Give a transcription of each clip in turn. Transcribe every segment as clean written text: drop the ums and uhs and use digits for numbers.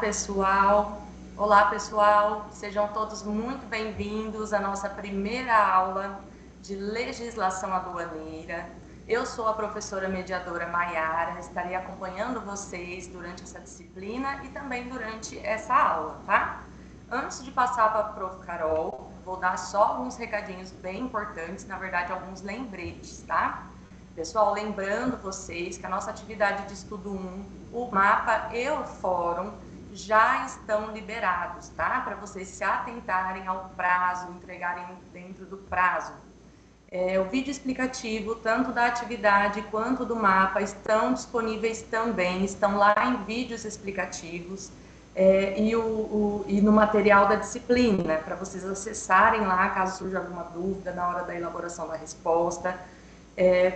pessoal! Olá, pessoal! Sejam todos muito bem-vindos à nossa primeira aula de legislação aduaneira. Eu sou a professora mediadora Maiara, estarei acompanhando vocês durante essa disciplina e também durante essa aula, tá? Antes de passar para a prof. Carol, vou dar só alguns recadinhos bem importantes, na verdade, alguns lembretes, tá? Pessoal, lembrando vocês que a nossa atividade de estudo 1, o mapa e o fórum já estão liberados, tá? Para vocês se atentarem ao prazo, entregarem dentro do prazo. O vídeo explicativo, tanto da atividade quanto do mapa, estão disponíveis também, estão lá em vídeos explicativos e no material da disciplina, para vocês acessarem lá, caso surja alguma dúvida na hora da elaboração da resposta.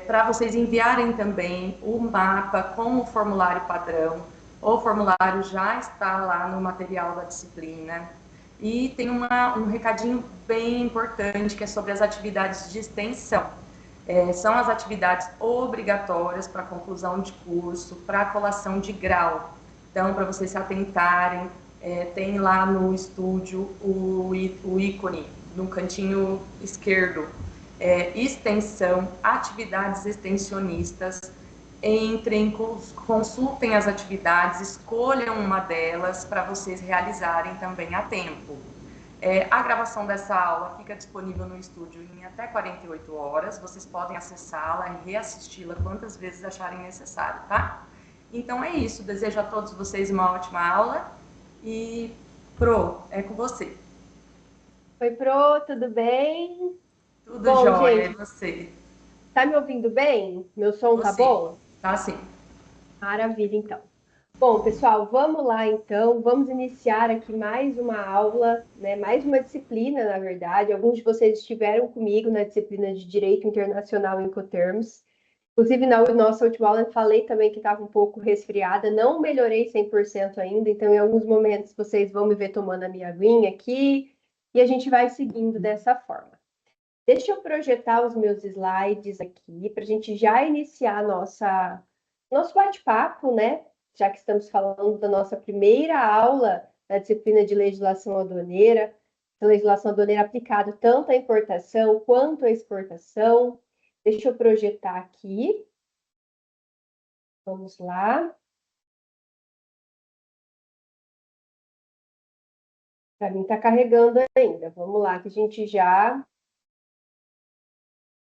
Para vocês enviarem também o mapa com o formulário padrão. O formulário já está lá no material da disciplina. E tem um recadinho bem importante, que é sobre as atividades de extensão. São as atividades obrigatórias para conclusão de curso, para colação de grau. Então, para vocês se atentarem, tem lá no estúdio o ícone no cantinho esquerdo. Extensão, atividades extensionistas. Entrem, consultem as atividades, escolham uma delas para vocês realizarem também a tempo. A gravação dessa aula fica disponível no estúdio em até 48 horas, vocês podem acessá-la e reassisti-la quantas vezes acharem necessário, tá? Então é isso, desejo a todos vocês uma ótima aula e Pro, é com você. Oi, Pro, tudo bem? Tudo Bom, jóia, gente, e você? tá me ouvindo bem? Meu som tá Você, bom? tá sim. Maravilha, então. Bom, pessoal, vamos lá então. Vamos iniciar aqui mais uma aula, né? Mais uma disciplina, na verdade. Alguns de vocês estiveram comigo na disciplina de Direito Internacional em Incoterms. Inclusive, na nossa última aula, eu falei também que estava um pouco resfriada. Não melhorei 100% ainda, então, em alguns momentos, vocês vão me ver tomando a minha aguinha aqui e a gente vai seguindo dessa forma. Deixa eu projetar os meus slides aqui para a gente já iniciar nosso bate-papo, né? Já que estamos falando da nossa primeira aula da disciplina de legislação aduaneira, a legislação aduaneira aplicada tanto à importação quanto à exportação. Deixa eu projetar aqui. Vamos lá. Para mim está carregando ainda. Vamos lá, que a gente já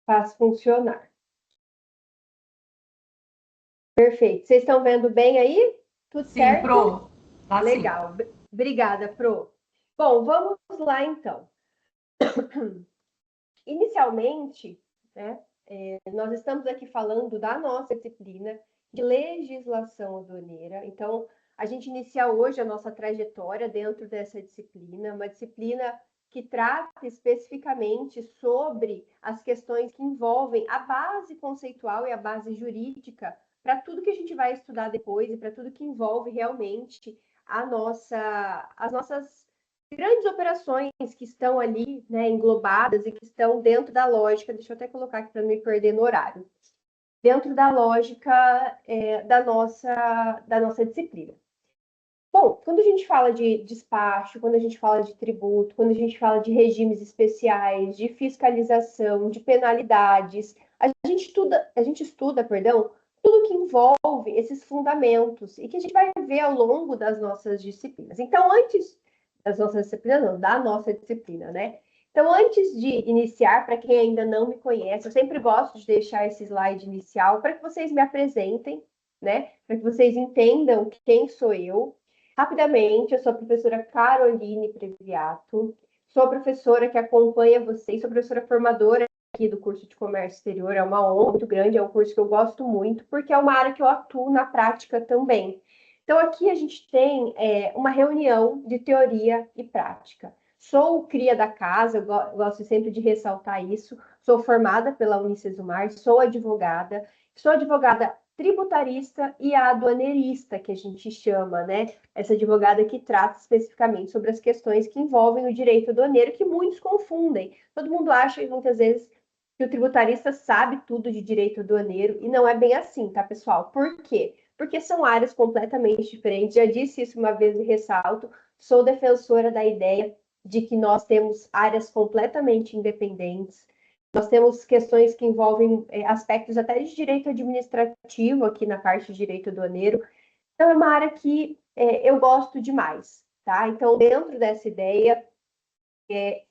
faz funcionar. Perfeito. Vocês estão vendo bem aí? Tudo Sim, certo? Pro. Tá Legal. sim. Obrigada, Pro. Bom, vamos lá então. Inicialmente, né, nós estamos aqui falando da nossa disciplina de legislação aduaneira. Então, a gente inicia hoje a nossa trajetória dentro dessa disciplina, uma disciplina que trata especificamente sobre as questões que envolvem a base conceitual e a base jurídica para tudo que a gente vai estudar depois e para tudo que envolve realmente as nossas grandes operações que estão ali, né, englobadas e que estão dentro da lógica, deixa eu até colocar aqui para não me perder no horário, dentro da lógica da nossa disciplina. Bom, quando a gente fala de despacho, quando a gente fala de tributo, quando a gente fala de regimes especiais, de fiscalização, de penalidades, a gente estuda, perdão, tudo que envolve esses fundamentos e que a gente vai ver ao longo das nossas disciplinas. Então, antes das nossas disciplinas, não, da nossa disciplina, né? Então, antes de iniciar, para quem ainda não me conhece, eu sempre gosto de deixar esse slide inicial para que vocês me apresentem, né? Para que vocês entendam quem sou eu. Rapidamente, eu sou a professora Caroline Previato, sou professora que acompanha vocês, sou professora formadora aqui do curso de Comércio Exterior, é uma honra muito grande, é um curso que eu gosto muito, porque é uma área que eu atuo na prática também. Então, aqui a gente tem uma reunião de teoria e prática. Sou cria da casa, eu gosto sempre de ressaltar isso, sou formada pela Unicesumar, sou advogada tributarista e aduaneirista, que a gente chama, né? Essa advogada que trata especificamente sobre as questões que envolvem o direito aduaneiro, que muitos confundem. Todo mundo acha, muitas vezes, que o tributarista sabe tudo de direito aduaneiro, e não é bem assim, tá, pessoal? Por quê? porque são áreas completamente diferentes. Já disse isso uma vez e ressalto, sou defensora da ideia de que nós temos áreas completamente independentes. Nós temos questões que envolvem aspectos até de direito administrativo aqui na parte de direito aduaneiro. Então, é uma área que eu gosto demais, tá? Então, dentro dessa ideia,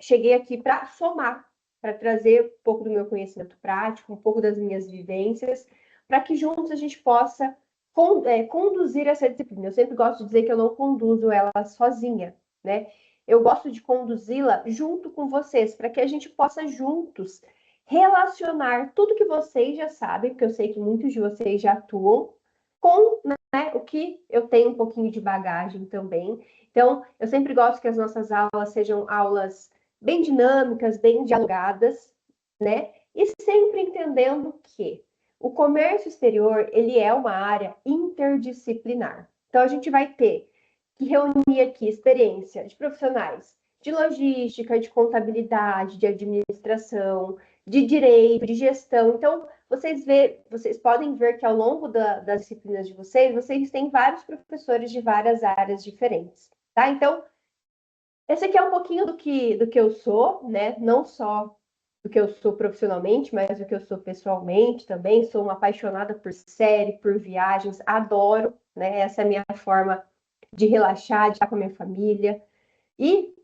cheguei aqui para somar, para trazer um pouco do meu conhecimento prático, um pouco das minhas vivências, para que juntos a gente possa conduzir essa disciplina. Eu sempre gosto de dizer que eu não conduzo ela sozinha, né? Eu gosto de conduzi-la junto com vocês, para que a gente possa juntos relacionar tudo que vocês já sabem, porque eu sei que muitos de vocês já atuam, com, né, o que eu tenho um pouquinho de bagagem também. Então, eu sempre gosto que as nossas aulas sejam aulas bem dinâmicas, bem dialogadas, né? E sempre entendendo que o comércio exterior, ele é uma área interdisciplinar. Então, a gente vai ter que reunir aqui experiência de profissionais de logística, de contabilidade, de administração, de direito, de gestão. Então, vocês podem ver que ao longo das disciplinas de vocês têm vários professores de várias áreas diferentes, tá? Então, esse aqui é um pouquinho do que eu sou, né? Não só do que eu sou profissionalmente, mas do que eu sou pessoalmente também. Sou uma apaixonada por série, por viagens, adoro, né? Essa é a minha forma de relaxar, de estar com a minha família. E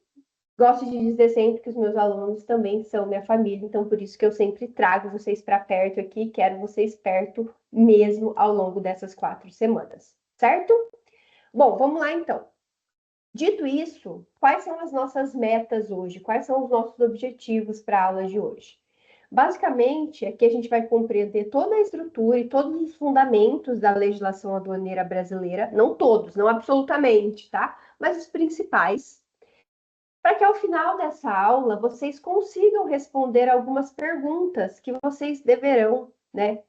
gosto de dizer sempre que os meus alunos também são minha família, então por isso que eu sempre trago vocês para perto aqui, quero vocês perto mesmo ao longo dessas 4 semanas, certo? Bom, vamos lá então. Dito isso, quais são as nossas metas hoje? Quais são os nossos objetivos para a aula de hoje? Basicamente, aqui a gente vai compreender toda a estrutura e todos os fundamentos da legislação aduaneira brasileira, não todos, não absolutamente, tá? Mas os principais, para que ao final dessa aula vocês consigam responder algumas perguntas que vocês deverão, né,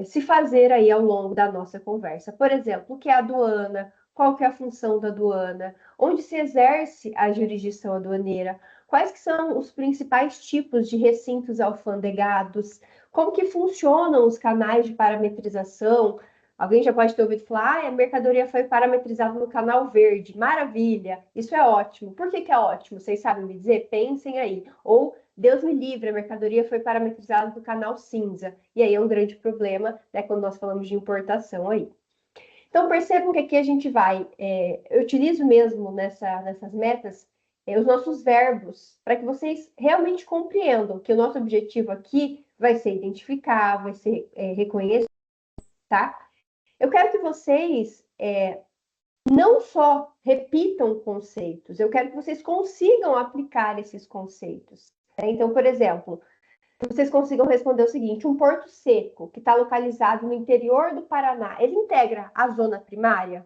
se fazer aí ao longo da nossa conversa. Por exemplo, o que é a aduana? Qual que é a função da aduana? Onde se exerce a jurisdição aduaneira? Quais que são os principais tipos de recintos alfandegados? Como que funcionam os canais de parametrização? Alguém já pode ter ouvido falar, a mercadoria foi parametrizada no canal verde. Maravilha, isso é ótimo. Por que é ótimo? Vocês sabem me dizer? Pensem aí. Ou, Deus me livre, a mercadoria foi parametrizada no canal cinza. E aí é um grande problema, né, quando nós falamos de importação aí. Então, percebam que aqui a gente vai, eu utilizo mesmo nessas metas, os nossos verbos, para que vocês realmente compreendam que o nosso objetivo aqui vai ser identificar, vai ser reconhecer, tá? Eu quero que vocês não só repitam conceitos, eu quero que vocês consigam aplicar esses conceitos, né? Então, por exemplo, vocês consigam responder o seguinte: um porto seco que está localizado no interior do Paraná, ele integra a zona primária?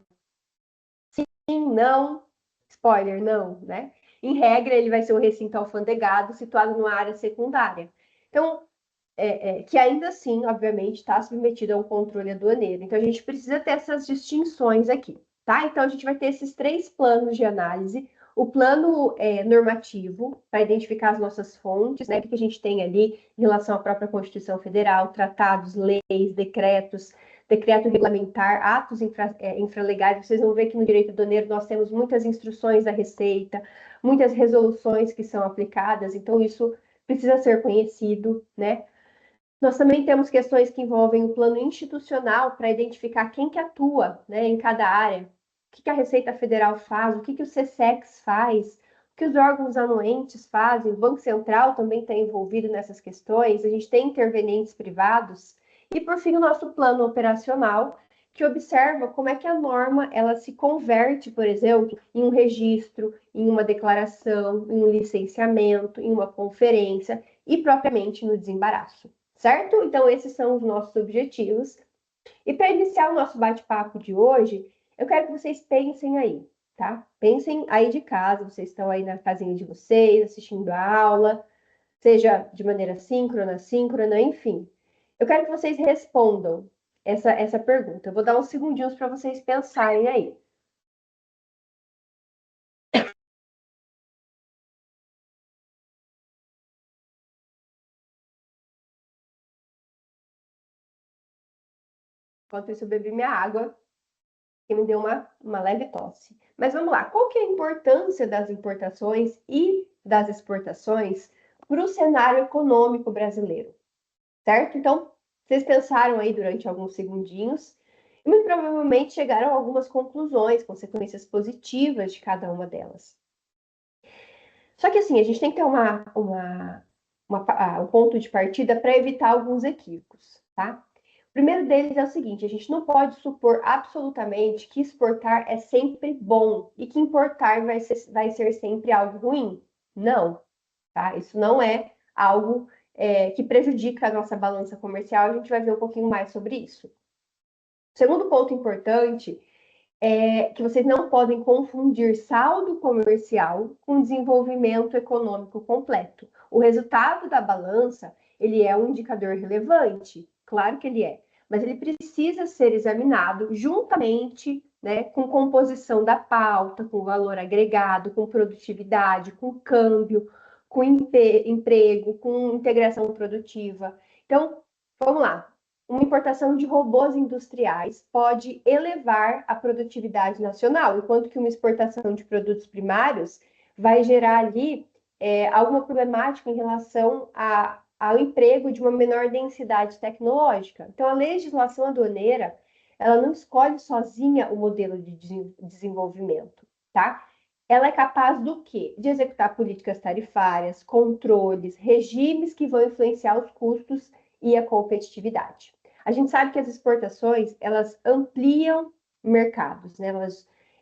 Sim, não. Spoiler, não, né? Em regra, ele vai ser um recinto alfandegado situado numa área secundária. Então, que ainda assim, obviamente, está submetido a um controle aduaneiro. Então, a gente precisa ter essas distinções aqui, tá? Então, a gente vai ter esses 3 planos de análise. O plano normativo, para identificar as nossas fontes, né? O que a gente tem ali em relação à própria Constituição Federal, tratados, leis, decretos, decreto regulamentar, atos infralegais. Vocês vão ver que no direito aduaneiro nós temos muitas instruções da Receita, muitas resoluções que são aplicadas, então isso precisa ser conhecido, né? Nós também temos questões que envolvem o plano institucional para identificar quem que atua, né, em cada área, o que a Receita Federal faz, o que o SESEX faz, o que os órgãos anuentes fazem, o Banco Central também está envolvido nessas questões, a gente tem intervenientes privados, e por fim o nosso plano operacional, que observa como é que a norma ela se converte, por exemplo, em um registro, em uma declaração, em um licenciamento, em uma conferência e propriamente no desembaraço. Certo? Então, esses são os nossos objetivos. E para iniciar o nosso bate-papo de hoje, eu quero que vocês pensem aí, tá? Pensem aí de casa, vocês estão aí na casinha de vocês, assistindo a aula, seja de maneira síncrona, assíncrona, enfim. Eu quero que vocês respondam essa pergunta. Eu vou dar uns segundinhos para vocês pensarem aí. Enquanto isso, eu bebi minha água, que me deu uma leve tosse. Mas vamos lá, qual que é a importância das importações e das exportações para o cenário econômico brasileiro, certo? Então, vocês pensaram aí durante alguns segundinhos e muito provavelmente chegaram a algumas conclusões, consequências positivas de cada uma delas. Só que assim, a gente tem que ter um ponto de partida para evitar alguns equívocos, tá? O primeiro deles é o seguinte: a gente não pode supor absolutamente que exportar é sempre bom e que importar vai ser sempre algo ruim. Não, tá? Isso não é algo que prejudica a nossa balança comercial. A gente vai ver um pouquinho mais sobre isso. O segundo ponto importante é que vocês não podem confundir saldo comercial com desenvolvimento econômico completo. O resultado da balança, ele é um indicador relevante, claro que ele é, mas ele precisa ser examinado juntamente, né, com composição da pauta, com valor agregado, com produtividade, com câmbio, com emprego, com integração produtiva. Então, vamos lá. Uma importação de robôs industriais pode elevar a produtividade nacional, enquanto que uma exportação de produtos primários vai gerar ali alguma problemática em relação ao emprego de uma menor densidade tecnológica. Então, a legislação aduaneira, ela não escolhe sozinha o modelo de desenvolvimento, tá? Ela é capaz do quê? De executar políticas tarifárias, controles, regimes que vão influenciar os custos e a competitividade. A gente sabe que as exportações, elas ampliam mercados, né?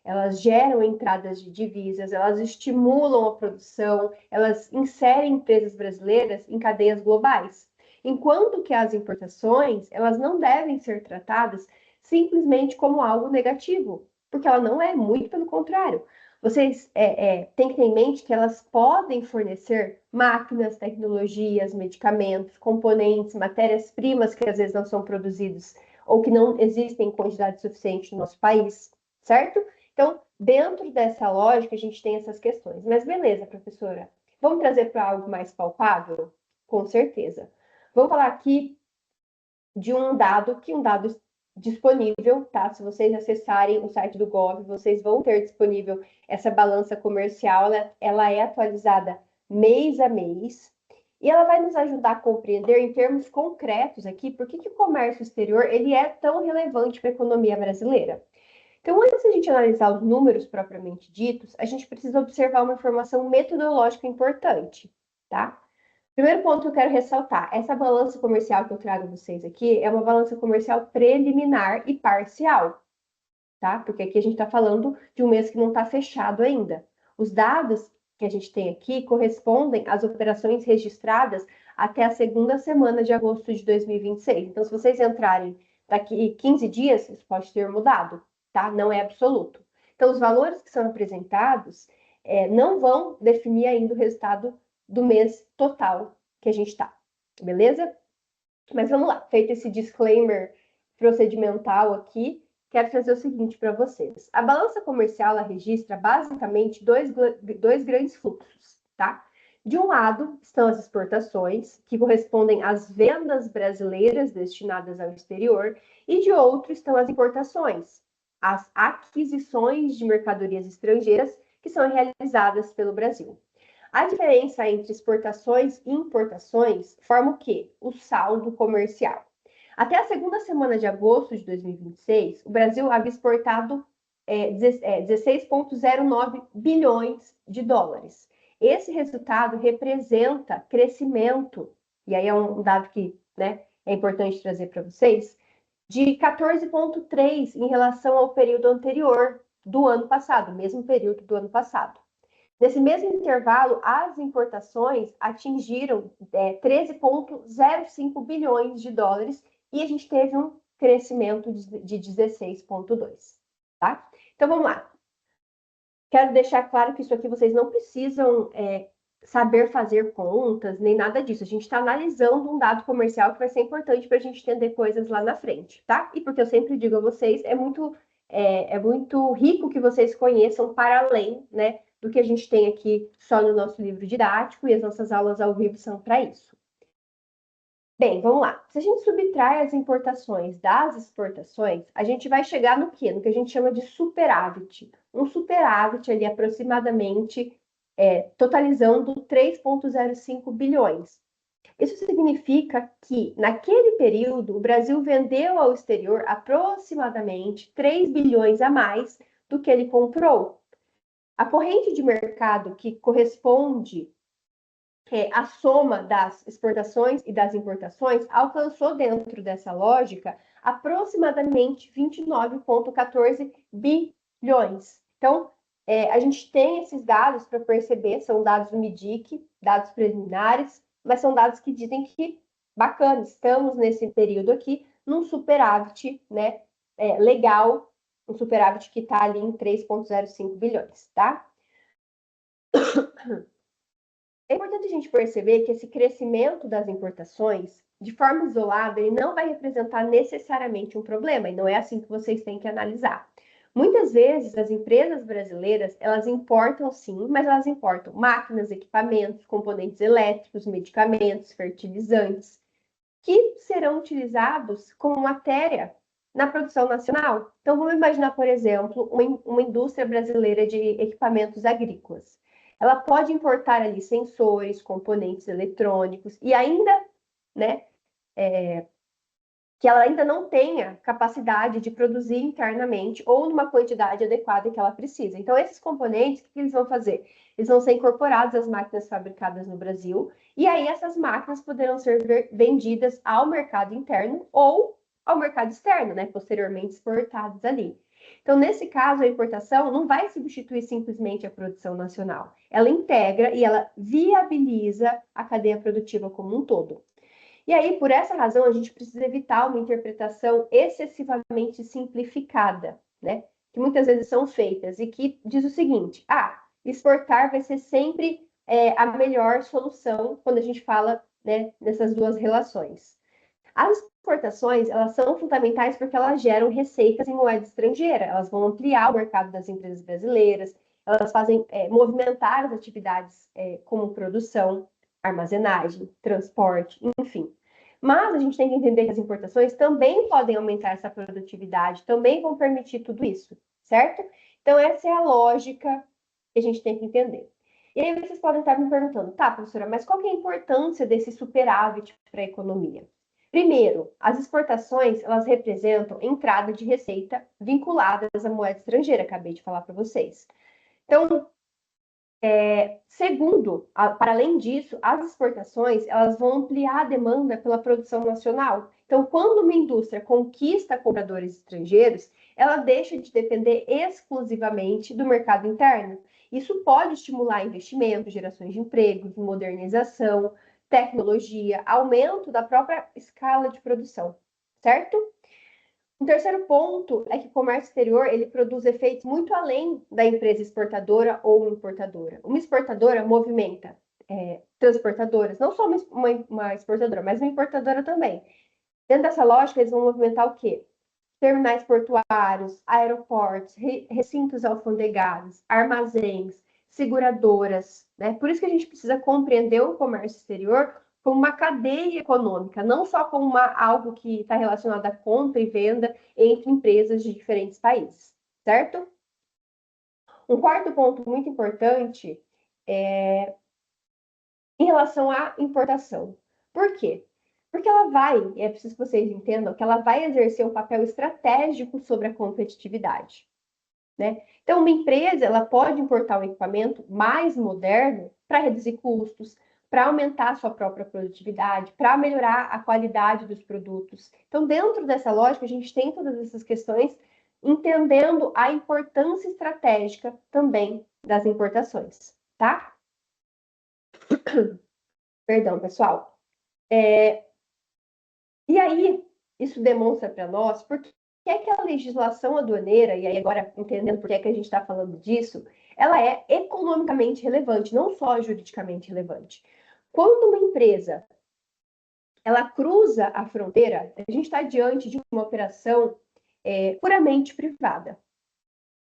Elas geram entradas de divisas, elas estimulam a produção, elas inserem empresas brasileiras em cadeias globais. Enquanto que as importações, elas não devem ser tratadas simplesmente como algo negativo, porque ela não é, muito pelo contrário. Vocês têm que ter em mente que elas podem fornecer máquinas, tecnologias, medicamentos, componentes, matérias-primas que às vezes não são produzidos ou que não existem em quantidade suficiente no nosso país, certo? Então, dentro dessa lógica, a gente tem essas questões. Mas beleza, professora, vamos trazer para algo mais palpável? Com certeza. Vamos falar aqui de um dado disponível, tá? Se vocês acessarem o site do Gov, vocês vão ter disponível essa balança comercial, ela é atualizada mês a mês, e ela vai nos ajudar a compreender em termos concretos aqui por que o comércio exterior ele é tão relevante para a economia brasileira. Então, antes de a gente analisar os números propriamente ditos, a gente precisa observar uma informação metodológica importante, tá? Primeiro ponto que eu quero ressaltar, essa balança comercial que eu trago a vocês aqui é uma balança comercial preliminar e parcial, tá? Porque aqui a gente está falando de um mês que não está fechado ainda. Os dados que a gente tem aqui correspondem às operações registradas até a segunda semana de agosto de 2026. Então, se vocês entrarem daqui 15 dias, isso pode ter mudado, tá? Não é absoluto. Então, os valores que são apresentados não vão definir ainda o resultado do mês total que a gente está, beleza? Mas vamos lá, feito esse disclaimer procedimental aqui, quero trazer o seguinte para vocês. A balança comercial, ela registra basicamente dois grandes fluxos, tá? De um lado estão as exportações, que correspondem às vendas brasileiras destinadas ao exterior, e de outro estão as importações, as aquisições de mercadorias estrangeiras que são realizadas pelo Brasil. A diferença entre exportações e importações forma o quê? O saldo comercial. Até a segunda semana de agosto de 2026, o Brasil havia exportado 16,09 bilhões de dólares. Esse resultado representa crescimento, e aí é um dado que, né, é importante trazer para vocês, de 14,3 em relação ao período anterior do ano passado, mesmo período do ano passado. Nesse mesmo intervalo, as importações atingiram 13,05 bilhões de dólares e a gente teve um crescimento de 16,2, tá? Então, vamos lá. Quero deixar claro que isso aqui vocês não precisam saber fazer contas, nem nada disso. A gente está analisando um dado comercial que vai ser importante para a gente entender coisas lá na frente, tá? E porque eu sempre digo a vocês, é muito rico que vocês conheçam para além, né, do que a gente tem aqui só no nosso livro didático, e as nossas aulas ao vivo são para isso. Bem, vamos lá. Se a gente subtrai as importações das exportações, a gente vai chegar no quê? No que a gente chama de superávit. Um superávit ali aproximadamente totalizando 3,05 bilhões. Isso significa que, naquele período, o Brasil vendeu ao exterior aproximadamente 3 bilhões a mais do que ele comprou. A corrente de mercado que corresponde a soma das exportações e das importações alcançou, dentro dessa lógica, aproximadamente 29,14 bilhões. Então, a gente tem esses dados para perceber, são dados do MIDIC, dados preliminares, mas são dados que dizem que, bacana, estamos nesse período aqui, num superávit, né, legal, um superávit que está ali em 3,05 bilhões, tá? É importante a gente perceber que esse crescimento das importações, de forma isolada, ele não vai representar necessariamente um problema, e não é assim que vocês têm que analisar. Muitas vezes, as empresas brasileiras, elas importam sim, mas elas importam máquinas, equipamentos, componentes elétricos, medicamentos, fertilizantes, que serão utilizados como matéria na produção nacional. Então, vamos imaginar, por exemplo, uma indústria brasileira de equipamentos agrícolas. Ela pode importar ali sensores, componentes eletrônicos e ainda, né, que ela ainda não tenha capacidade de produzir internamente ou numa quantidade adequada que ela precisa. Então, esses componentes, o que eles vão fazer? Eles vão ser incorporados às máquinas fabricadas no Brasil, e aí essas máquinas poderão ser vendidas ao mercado interno ou ao mercado externo, né? Posteriormente exportadas ali. Então, nesse caso, a importação não vai substituir simplesmente a produção nacional. Ela integra e ela viabiliza a cadeia produtiva como um todo. E aí, por essa razão, a gente precisa evitar uma interpretação excessivamente simplificada, né? Que muitas vezes são feitas e que diz o seguinte: exportar vai ser sempre a melhor solução quando a gente fala, né, nessas duas relações. As exportações, elas são fundamentais porque elas geram receitas em moeda estrangeira, elas vão ampliar o mercado das empresas brasileiras, elas fazem movimentar as atividades como produção, armazenagem, transporte, enfim. Mas a gente tem que entender que as importações também podem aumentar essa produtividade, também vão permitir tudo isso, certo? Então, essa é a lógica que a gente tem que entender. E aí vocês podem estar me perguntando, tá, professora, mas qual que é a importância desse superávit para a economia? Primeiro, as exportações, elas representam entrada de receita vinculadas à moeda estrangeira, acabei de falar para vocês. Então, segundo, para além disso, as exportações, elas vão ampliar a demanda pela produção nacional. Então, quando uma indústria conquista compradores estrangeiros, ela deixa de depender exclusivamente do mercado interno. Isso pode estimular investimentos, gerações de empregos, modernização, tecnologia, aumento da própria escala de produção, certo? Um terceiro ponto é que o comércio exterior ele produz efeitos muito além da empresa exportadora ou importadora. Uma exportadora movimenta transportadoras, não só uma exportadora, mas uma importadora também. Dentro dessa lógica, eles vão movimentar o quê? Terminais portuários, aeroportos, recintos alfandegados, armazéns, seguradoras, né? Por isso que a gente precisa compreender o comércio exterior como uma cadeia econômica, não só como algo que está relacionado à compra e venda entre empresas de diferentes países, certo? Um quarto ponto muito importante é em relação à importação. Por quê? Porque ela vai, e é preciso que vocês entendam, que ela vai exercer um papel estratégico sobre a competitividade, né? Então, uma empresa, ela pode importar um equipamento mais moderno para reduzir custos, para aumentar a sua própria produtividade, para melhorar a qualidade dos produtos. Então, dentro dessa lógica, a gente tem todas essas questões, entendendo a importância estratégica também das importações, tá? Perdão, pessoal. E aí, isso demonstra para nós por que é que a legislação aduaneira, e aí agora entendendo por que é que a gente está falando disso, ela é economicamente relevante, não só juridicamente relevante. Quando uma empresa ela cruza a fronteira, a gente está diante de uma operação puramente privada,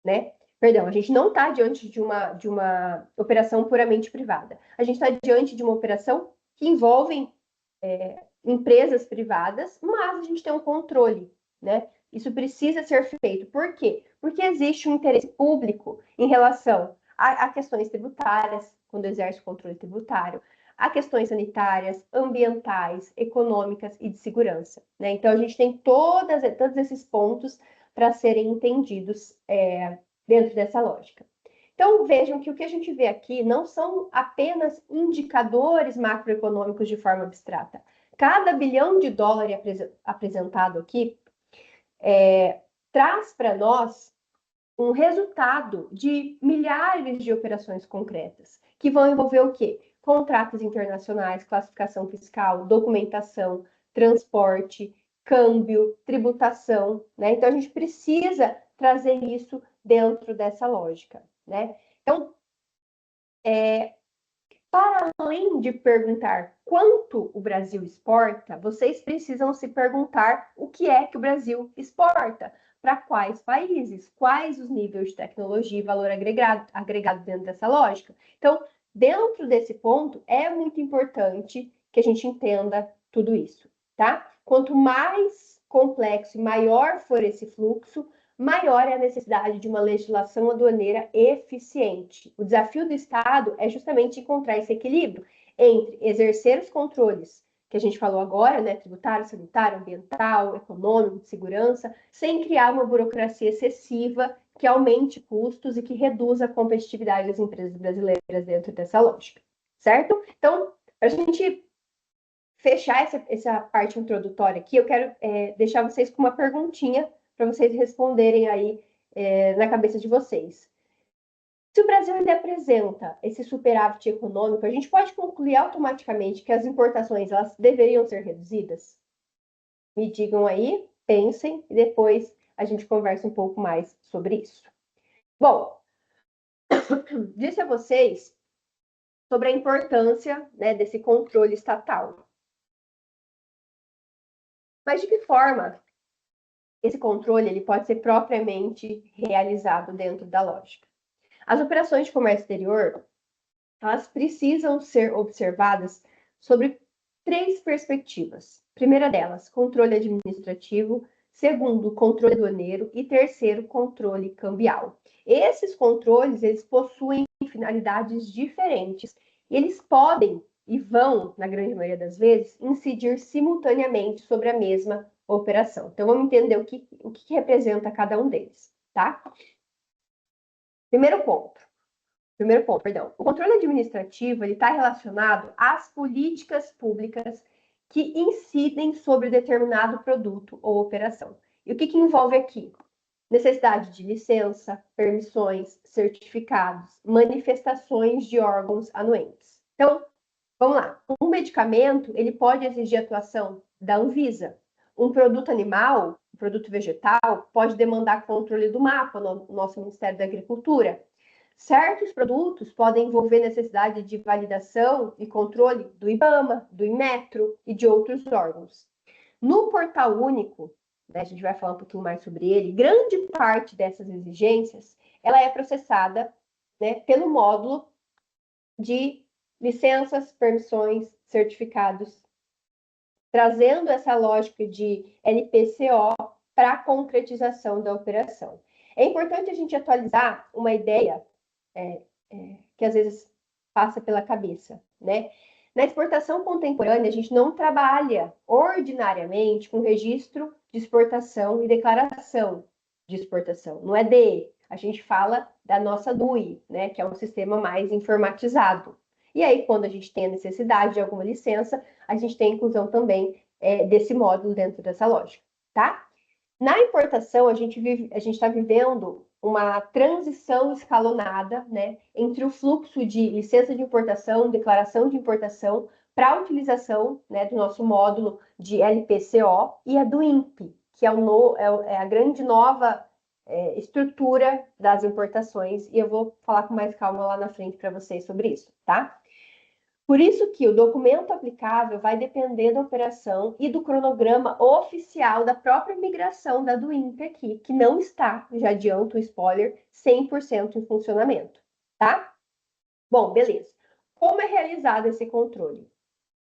né? Perdão, a gente não está diante de uma operação puramente privada. A gente está diante de uma operação que envolve empresas privadas, mas a gente tem um controle, né? Isso precisa ser feito. Por quê? Porque existe um interesse público em relação a questões tributárias, quando exerce o controle tributário, a questões sanitárias, ambientais, econômicas e de segurança, né? Então, a gente tem todos esses pontos para serem entendidos dentro dessa lógica. Então, vejam que o que a gente vê aqui não são apenas indicadores macroeconômicos de forma abstrata. Cada bilhão de dólares apresentado aqui traz para nós um resultado de milhares de operações concretas, que vão envolver o quê? Contratos internacionais, classificação fiscal, documentação, transporte, câmbio, tributação, né? Então, a gente precisa trazer isso dentro dessa lógica, né? Então, para além de perguntar quanto o Brasil exporta, vocês precisam se perguntar o que é que o Brasil exporta, para quais países, quais os níveis de tecnologia e valor agregado dentro dessa lógica. Então, dentro desse ponto, é muito importante que a gente entenda tudo isso, tá? Quanto mais complexo e maior for esse fluxo, maior é a necessidade de uma legislação aduaneira eficiente. O desafio do Estado é justamente encontrar esse equilíbrio entre exercer os controles que a gente falou agora, né, tributário, sanitário, ambiental, econômico, de segurança, sem criar uma burocracia excessiva que aumente custos e que reduza a competitividade das empresas brasileiras dentro dessa lógica, certo? Então, para a gente fechar essa parte introdutória aqui, eu quero deixar vocês com uma perguntinha para vocês responderem aí na cabeça de vocês. Se o Brasil ainda apresenta esse superávit econômico, a gente pode concluir automaticamente que as importações elas deveriam ser reduzidas? Me digam aí, pensem, e depois a gente conversa um pouco mais sobre isso. Bom, disse a vocês sobre a importância, né, desse controle estatal. Mas de que forma esse controle ele pode ser propriamente realizado dentro da lógica? As operações de comércio exterior, elas precisam ser observadas sobre 3 perspectivas. Primeira delas, controle administrativo. Segundo, controle aduaneiro. E terceiro, controle cambial. Esses controles, eles possuem finalidades diferentes. E eles podem e vão, na grande maioria das vezes, incidir simultaneamente sobre a mesma operação. Então, vamos entender o que representa cada um deles, tá? Primeiro ponto, perdão. O controle administrativo ele está relacionado às políticas públicas que incidem sobre determinado produto ou operação. E o que envolve aqui? Necessidade de licença, permissões, certificados, manifestações de órgãos anuentes. Então, vamos lá. Um medicamento ele pode exigir atuação da Anvisa. Um produto animal, um produto vegetal, pode demandar controle do MAPA, no nosso Ministério da Agricultura. Certos produtos podem envolver necessidade de validação e controle do IBAMA, do Inmetro e de outros órgãos. No Portal Único, né, a gente vai falar um pouquinho mais sobre ele, grande parte dessas exigências ela é processada, né, pelo módulo de licenças, permissões, certificados, trazendo essa lógica de LPCO para a concretização da operação. É importante a gente atualizar uma ideia que às vezes passa pela cabeça, né? Na exportação contemporânea, a gente não trabalha ordinariamente com registro de exportação e declaração de exportação. Não é DE. A gente fala da nossa DUI, né? Que é um sistema mais informatizado. E aí, quando a gente tem a necessidade de alguma licença, a gente tem a inclusão também desse módulo dentro dessa lógica, tá? Na importação, a gente está vivendo uma transição escalonada, né, entre o fluxo de licença de importação, declaração de importação, para a utilização, né, do nosso módulo de LPCO e a do INPE, que é a grande nova estrutura das importações, e eu vou falar com mais calma lá na frente para vocês sobre isso, tá? Por isso que o documento aplicável vai depender da operação e do cronograma oficial da própria migração da do INPE aqui, que não está, já adianto o spoiler, 100% em funcionamento, tá? Bom, beleza. Como é realizado esse controle?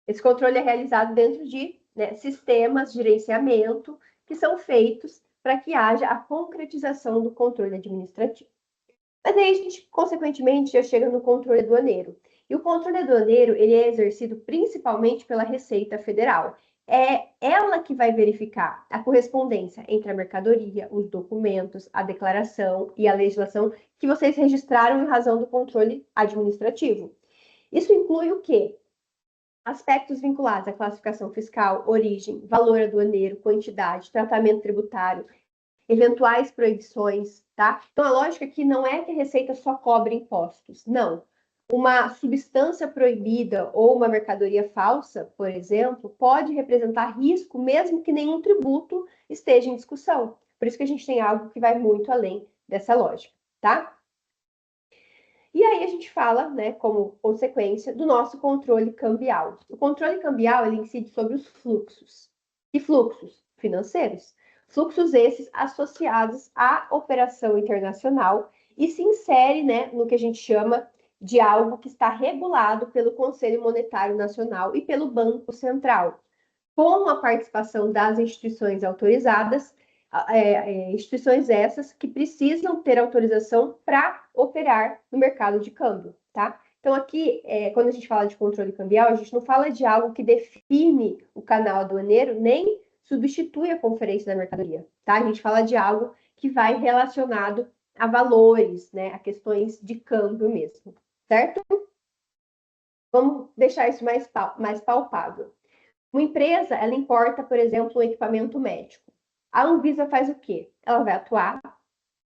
Esse controle é realizado dentro de, né, sistemas de gerenciamento que são feitos para que haja a concretização do controle administrativo. Mas aí a gente, consequentemente, já chega no controle aduaneiro. E o controle aduaneiro, ele é exercido principalmente pela Receita Federal. É ela que vai verificar a correspondência entre a mercadoria, os documentos, a declaração e a legislação que vocês registraram em razão do controle administrativo. Isso inclui o quê? Aspectos vinculados à classificação fiscal, origem, valor aduaneiro, quantidade, tratamento tributário, eventuais proibições, tá? Então, a lógica aqui não é que a Receita só cobre impostos, não. Uma substância proibida ou uma mercadoria falsa, por exemplo, pode representar risco mesmo que nenhum tributo esteja em discussão. Por isso que a gente tem algo que vai muito além dessa lógica, tá? E aí a gente fala, né, como consequência, do nosso controle cambial. O controle cambial, ele incide sobre os fluxos. E fluxos financeiros. Fluxos esses associados à operação internacional e se insere, né, no que a gente chama de algo que está regulado pelo Conselho Monetário Nacional e pelo Banco Central, com a participação das instituições autorizadas, instituições essas que precisam ter autorização para operar no mercado de câmbio, tá? Então, aqui, quando a gente fala de controle cambial, a gente não fala de algo que define o canal aduaneiro, nem substitui a conferência da mercadoria, tá? A gente fala de algo que vai relacionado a valores, né? A questões de câmbio mesmo, certo? Vamos deixar isso mais palpável. Uma empresa, ela importa, por exemplo, um equipamento médico. A Anvisa faz o quê? Ela vai atuar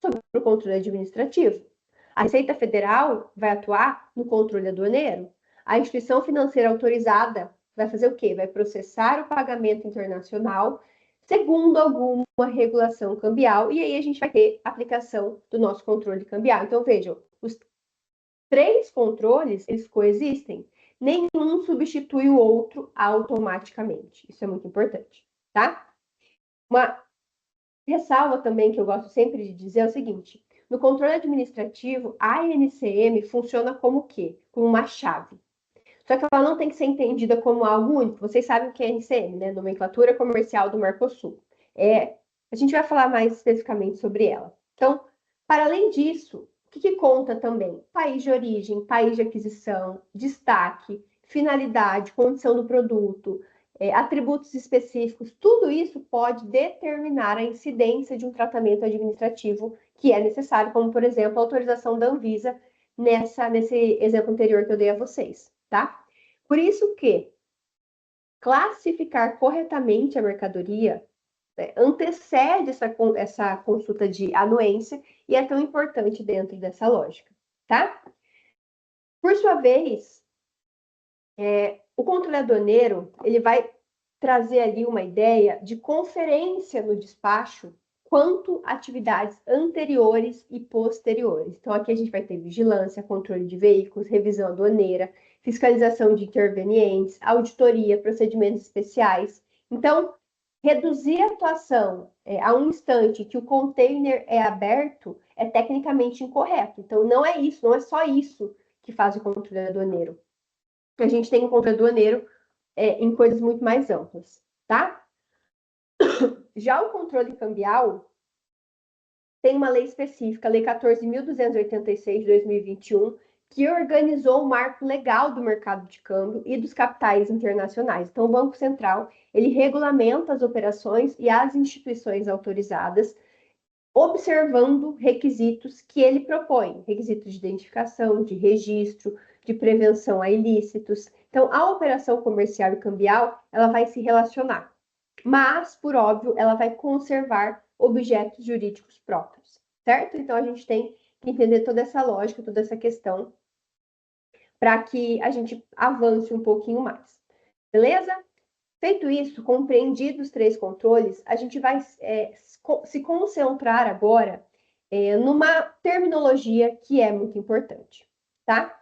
sobre o controle administrativo. A Receita Federal vai atuar no controle aduaneiro. A instituição financeira autorizada vai fazer o quê? Vai processar o pagamento internacional segundo alguma regulação cambial, e aí a gente vai ter aplicação do nosso controle cambial. Então, vejam, os três controles, eles coexistem. Nenhum substitui o outro automaticamente. Isso é muito importante, tá? Uma ressalva também que eu gosto sempre de dizer é o seguinte: no controle administrativo, a ANCM funciona como o quê? Como uma chave. Só que ela não tem que ser entendida como algo único. Vocês sabem o que é ANCM, né? Nomenclatura Comercial do Mercosul. A gente vai falar mais especificamente sobre ela. Então, para além disso, o que conta também? País de origem, país de aquisição, destaque, finalidade, condição do produto, atributos específicos, tudo isso pode determinar a incidência de um tratamento administrativo que é necessário, como, por exemplo, a autorização da Anvisa nesse exemplo anterior que eu dei a vocês, tá? Por isso que classificar corretamente a mercadoria, né, antecede essa consulta de anuência e é tão importante dentro dessa lógica, tá? Por sua vez, o controle aduaneiro, ele vai trazer ali uma ideia de conferência no despacho quanto a atividades anteriores e posteriores. Então, aqui a gente vai ter vigilância, controle de veículos, revisão aduaneira, fiscalização de intervenientes, auditoria, procedimentos especiais. Então, reduzir a atuação a um instante que o container é aberto é tecnicamente incorreto. Então, não é isso, não é só isso que faz o controle aduaneiro. A gente tem um controle aduaneiro em coisas muito mais amplas, tá? Já o controle cambial tem uma lei específica, a Lei 14.286 de 2021, que organizou o marco legal do mercado de câmbio e dos capitais internacionais. Então, o Banco Central, ele regulamenta as operações e as instituições autorizadas, observando requisitos que ele propõe, requisitos de identificação, de registro, de prevenção a ilícitos. Então, a operação comercial e cambial, ela vai se relacionar, mas, por óbvio, ela vai conservar objetos jurídicos próprios, certo? Então, a gente tem que entender toda essa lógica, toda essa questão, para que a gente avance um pouquinho mais, beleza? Feito isso, compreendidos os três controles, a gente vai se concentrar agora numa terminologia que é muito importante, tá?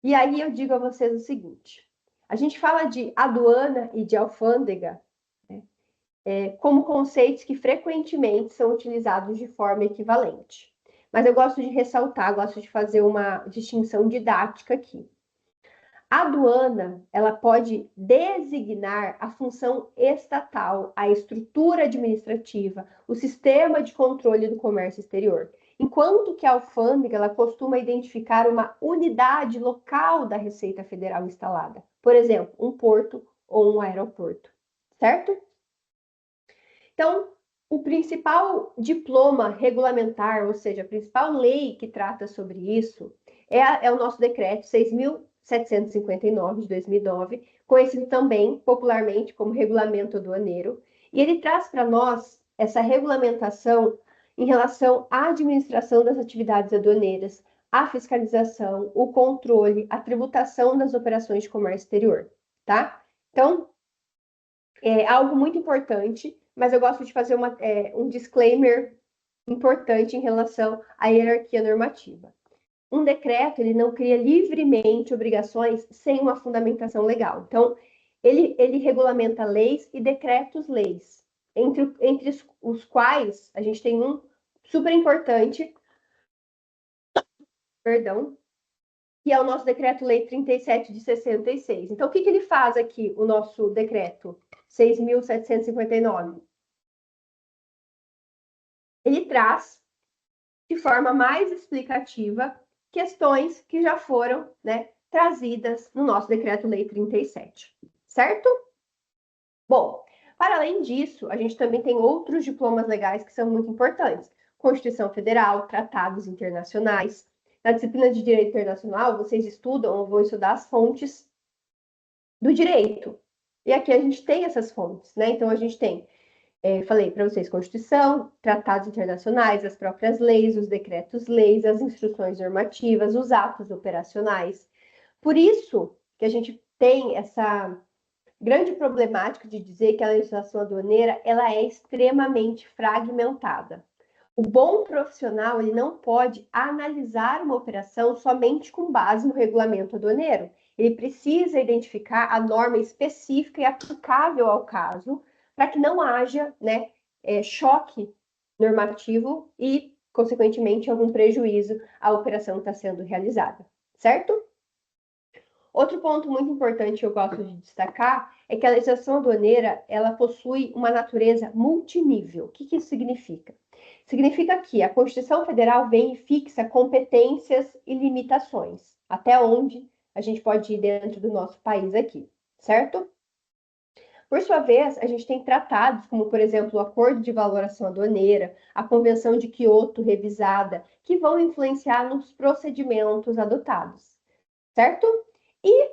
E aí eu digo a vocês o seguinte: a gente fala de aduana e de alfândega, né, como conceitos que frequentemente são utilizados de forma equivalente. Mas eu gosto de ressaltar, gosto de fazer uma distinção didática aqui. a aduana, ela pode designar a função estatal, a estrutura administrativa, o sistema de controle do comércio exterior, enquanto que a alfândega, ela costuma identificar uma unidade local da Receita Federal instalada, por exemplo, um porto ou um aeroporto, certo? Então, o principal diploma regulamentar, ou seja, a principal lei que trata sobre isso, é o nosso decreto 6.759 de 2009, conhecido também popularmente como Regulamento Aduaneiro, e ele traz para nós essa regulamentação em relação à administração das atividades aduaneiras, a fiscalização, o controle, a tributação das operações de comércio exterior, tá? Então, é algo muito importante, mas eu gosto de fazer um disclaimer importante em relação à hierarquia normativa. Um decreto, ele não cria livremente obrigações sem uma fundamentação legal. Então, ele regulamenta leis e decretos-leis, entre os quais a gente tem um super importante, perdão, que é o nosso Decreto-Lei 37 de 66. Então, o que ele faz aqui, o nosso decreto 6.759? Ele traz, de forma mais explicativa, questões que já foram, né, trazidas no nosso Decreto-Lei 37, certo? Bom, para além disso, a gente também tem outros diplomas legais que são muito importantes. Constituição Federal, tratados internacionais. Na disciplina de Direito Internacional, vocês estudam ou vão estudar as fontes do direito. E aqui a gente tem essas fontes, né? Então, a gente tem, falei para vocês, Constituição, tratados internacionais, as próprias leis, os decretos-leis, as instruções normativas, os atos operacionais. Por isso que a gente tem essa grande problemática de dizer que a legislação aduaneira ela é extremamente fragmentada. O bom profissional ele não pode analisar uma operação somente com base no regulamento aduaneiro. Ele precisa identificar a norma específica e aplicável ao caso, para que não haja, né, choque normativo e, consequentemente, algum prejuízo à operação que está sendo realizada, certo? Outro ponto muito importante que eu gosto de destacar é que a legislação aduaneira ela possui uma natureza multinível. O que isso significa? Significa que a Constituição Federal vem e fixa competências e limitações, até onde a gente pode ir dentro do nosso país aqui, certo? Por sua vez, a gente tem tratados como, por exemplo, o Acordo de Valoração Aduaneira, a Convenção de Quioto revisada, que vão influenciar nos procedimentos adotados, certo? E,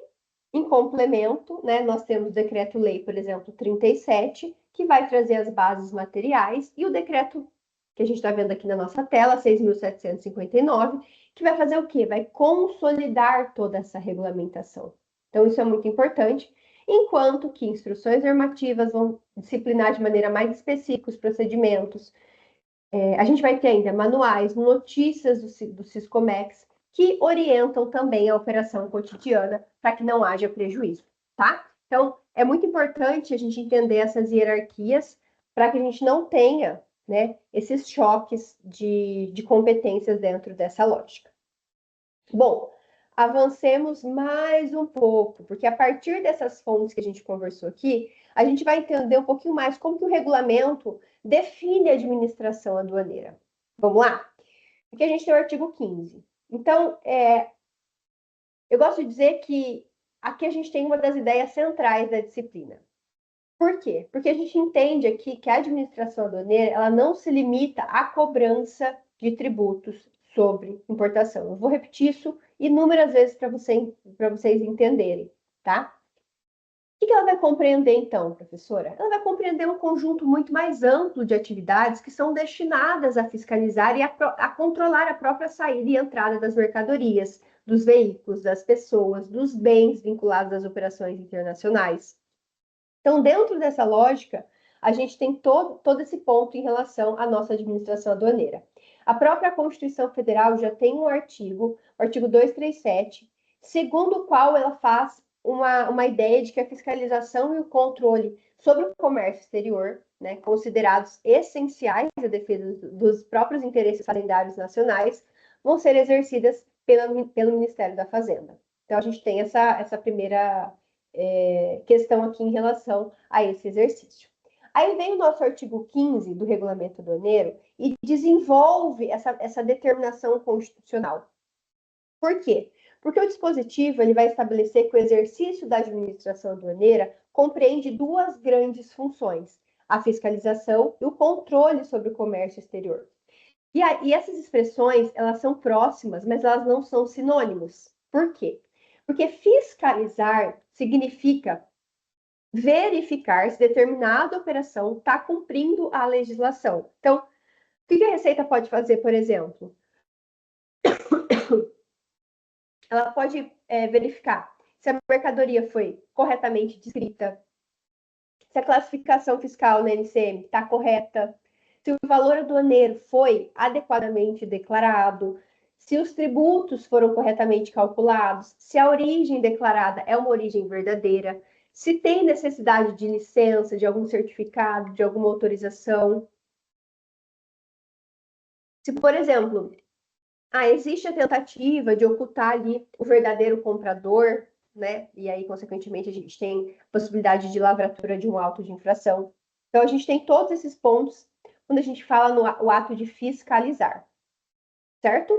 em complemento, né, nós temos o Decreto-Lei, por exemplo, 37, que vai trazer as bases materiais, e o decreto que a gente está vendo aqui na nossa tela, 6.759, que vai fazer o quê? Vai consolidar toda essa regulamentação. Então, isso é muito importante, enquanto que instruções normativas vão disciplinar de maneira mais específica os procedimentos. A gente vai ter ainda manuais, notícias do Siscomex, que orientam também a operação cotidiana para que não haja prejuízo, tá? Então, é muito importante a gente entender essas hierarquias para que a gente não tenha, né, esses choques de competências dentro dessa lógica. Bom, avancemos mais um pouco, porque a partir dessas fontes que a gente conversou aqui, a gente vai entender um pouquinho mais como que o regulamento define a administração aduaneira. Vamos lá? Aqui a gente tem o artigo 15. Então, eu gosto de dizer que aqui a gente tem uma das ideias centrais da disciplina. Por quê? Porque a gente entende aqui que a administração aduaneira ela não se limita à cobrança de tributos sobre importação. Eu vou repetir isso inúmeras vezes para vocês entenderem, tá? O que ela vai compreender, então, professora? Ela vai compreender um conjunto muito mais amplo de atividades que são destinadas a fiscalizar e a controlar a própria saída e entrada das mercadorias, dos veículos, das pessoas, dos bens vinculados às operações internacionais. Então, dentro dessa lógica, a gente tem todo esse ponto em relação à nossa administração aduaneira. A própria Constituição Federal já tem um artigo, o artigo 237, segundo o qual ela faz uma ideia de que a fiscalização e o controle sobre o comércio exterior, né, considerados essenciais à defesa dos próprios interesses fazendários nacionais, vão ser exercidas pelo Ministério da Fazenda. Então, a gente tem essa primeira questão aqui em relação a esse exercício. Aí vem o nosso artigo 15 do Regulamento Aduaneiro e desenvolve essa determinação constitucional. Por quê? Porque o dispositivo ele vai estabelecer que o exercício da administração aduaneira compreende duas grandes funções: a fiscalização e o controle sobre o comércio exterior. E essas expressões, elas são próximas, mas elas não são sinônimos. Por quê? Porque fiscalizar significa verificar se determinada operação está cumprindo a legislação. Então, o que a Receita pode fazer, por exemplo? Ela pode verificar se a mercadoria foi corretamente descrita, se a classificação fiscal na NCM está correta, se o valor aduaneiro foi adequadamente declarado, se os tributos foram corretamente calculados, se a origem declarada é uma origem verdadeira, se tem necessidade de licença, de algum certificado, de alguma autorização. Se, por exemplo, existe a tentativa de ocultar ali o verdadeiro comprador, né? E aí, consequentemente, a gente tem possibilidade de lavratura de um auto de infração. Então, a gente tem todos esses pontos quando a gente fala no ato de fiscalizar, certo?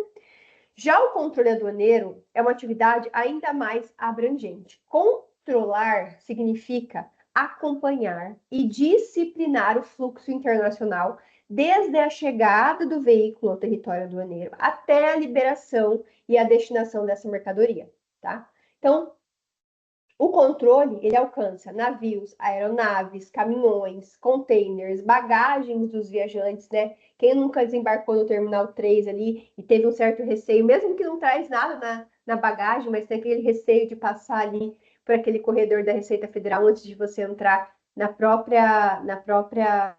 Já o controle aduaneiro é uma atividade ainda mais abrangente. Controlar significa acompanhar e disciplinar o fluxo internacional desde a chegada do veículo ao território aduaneiro até a liberação e a destinação dessa mercadoria, tá? Então, o controle, ele alcança navios, aeronaves, caminhões, containers, bagagens dos viajantes, né? Quem nunca desembarcou no Terminal 3 ali e teve um certo receio, mesmo que não traz nada na bagagem, mas tem aquele receio de passar ali por aquele corredor da Receita Federal antes de você entrar na própria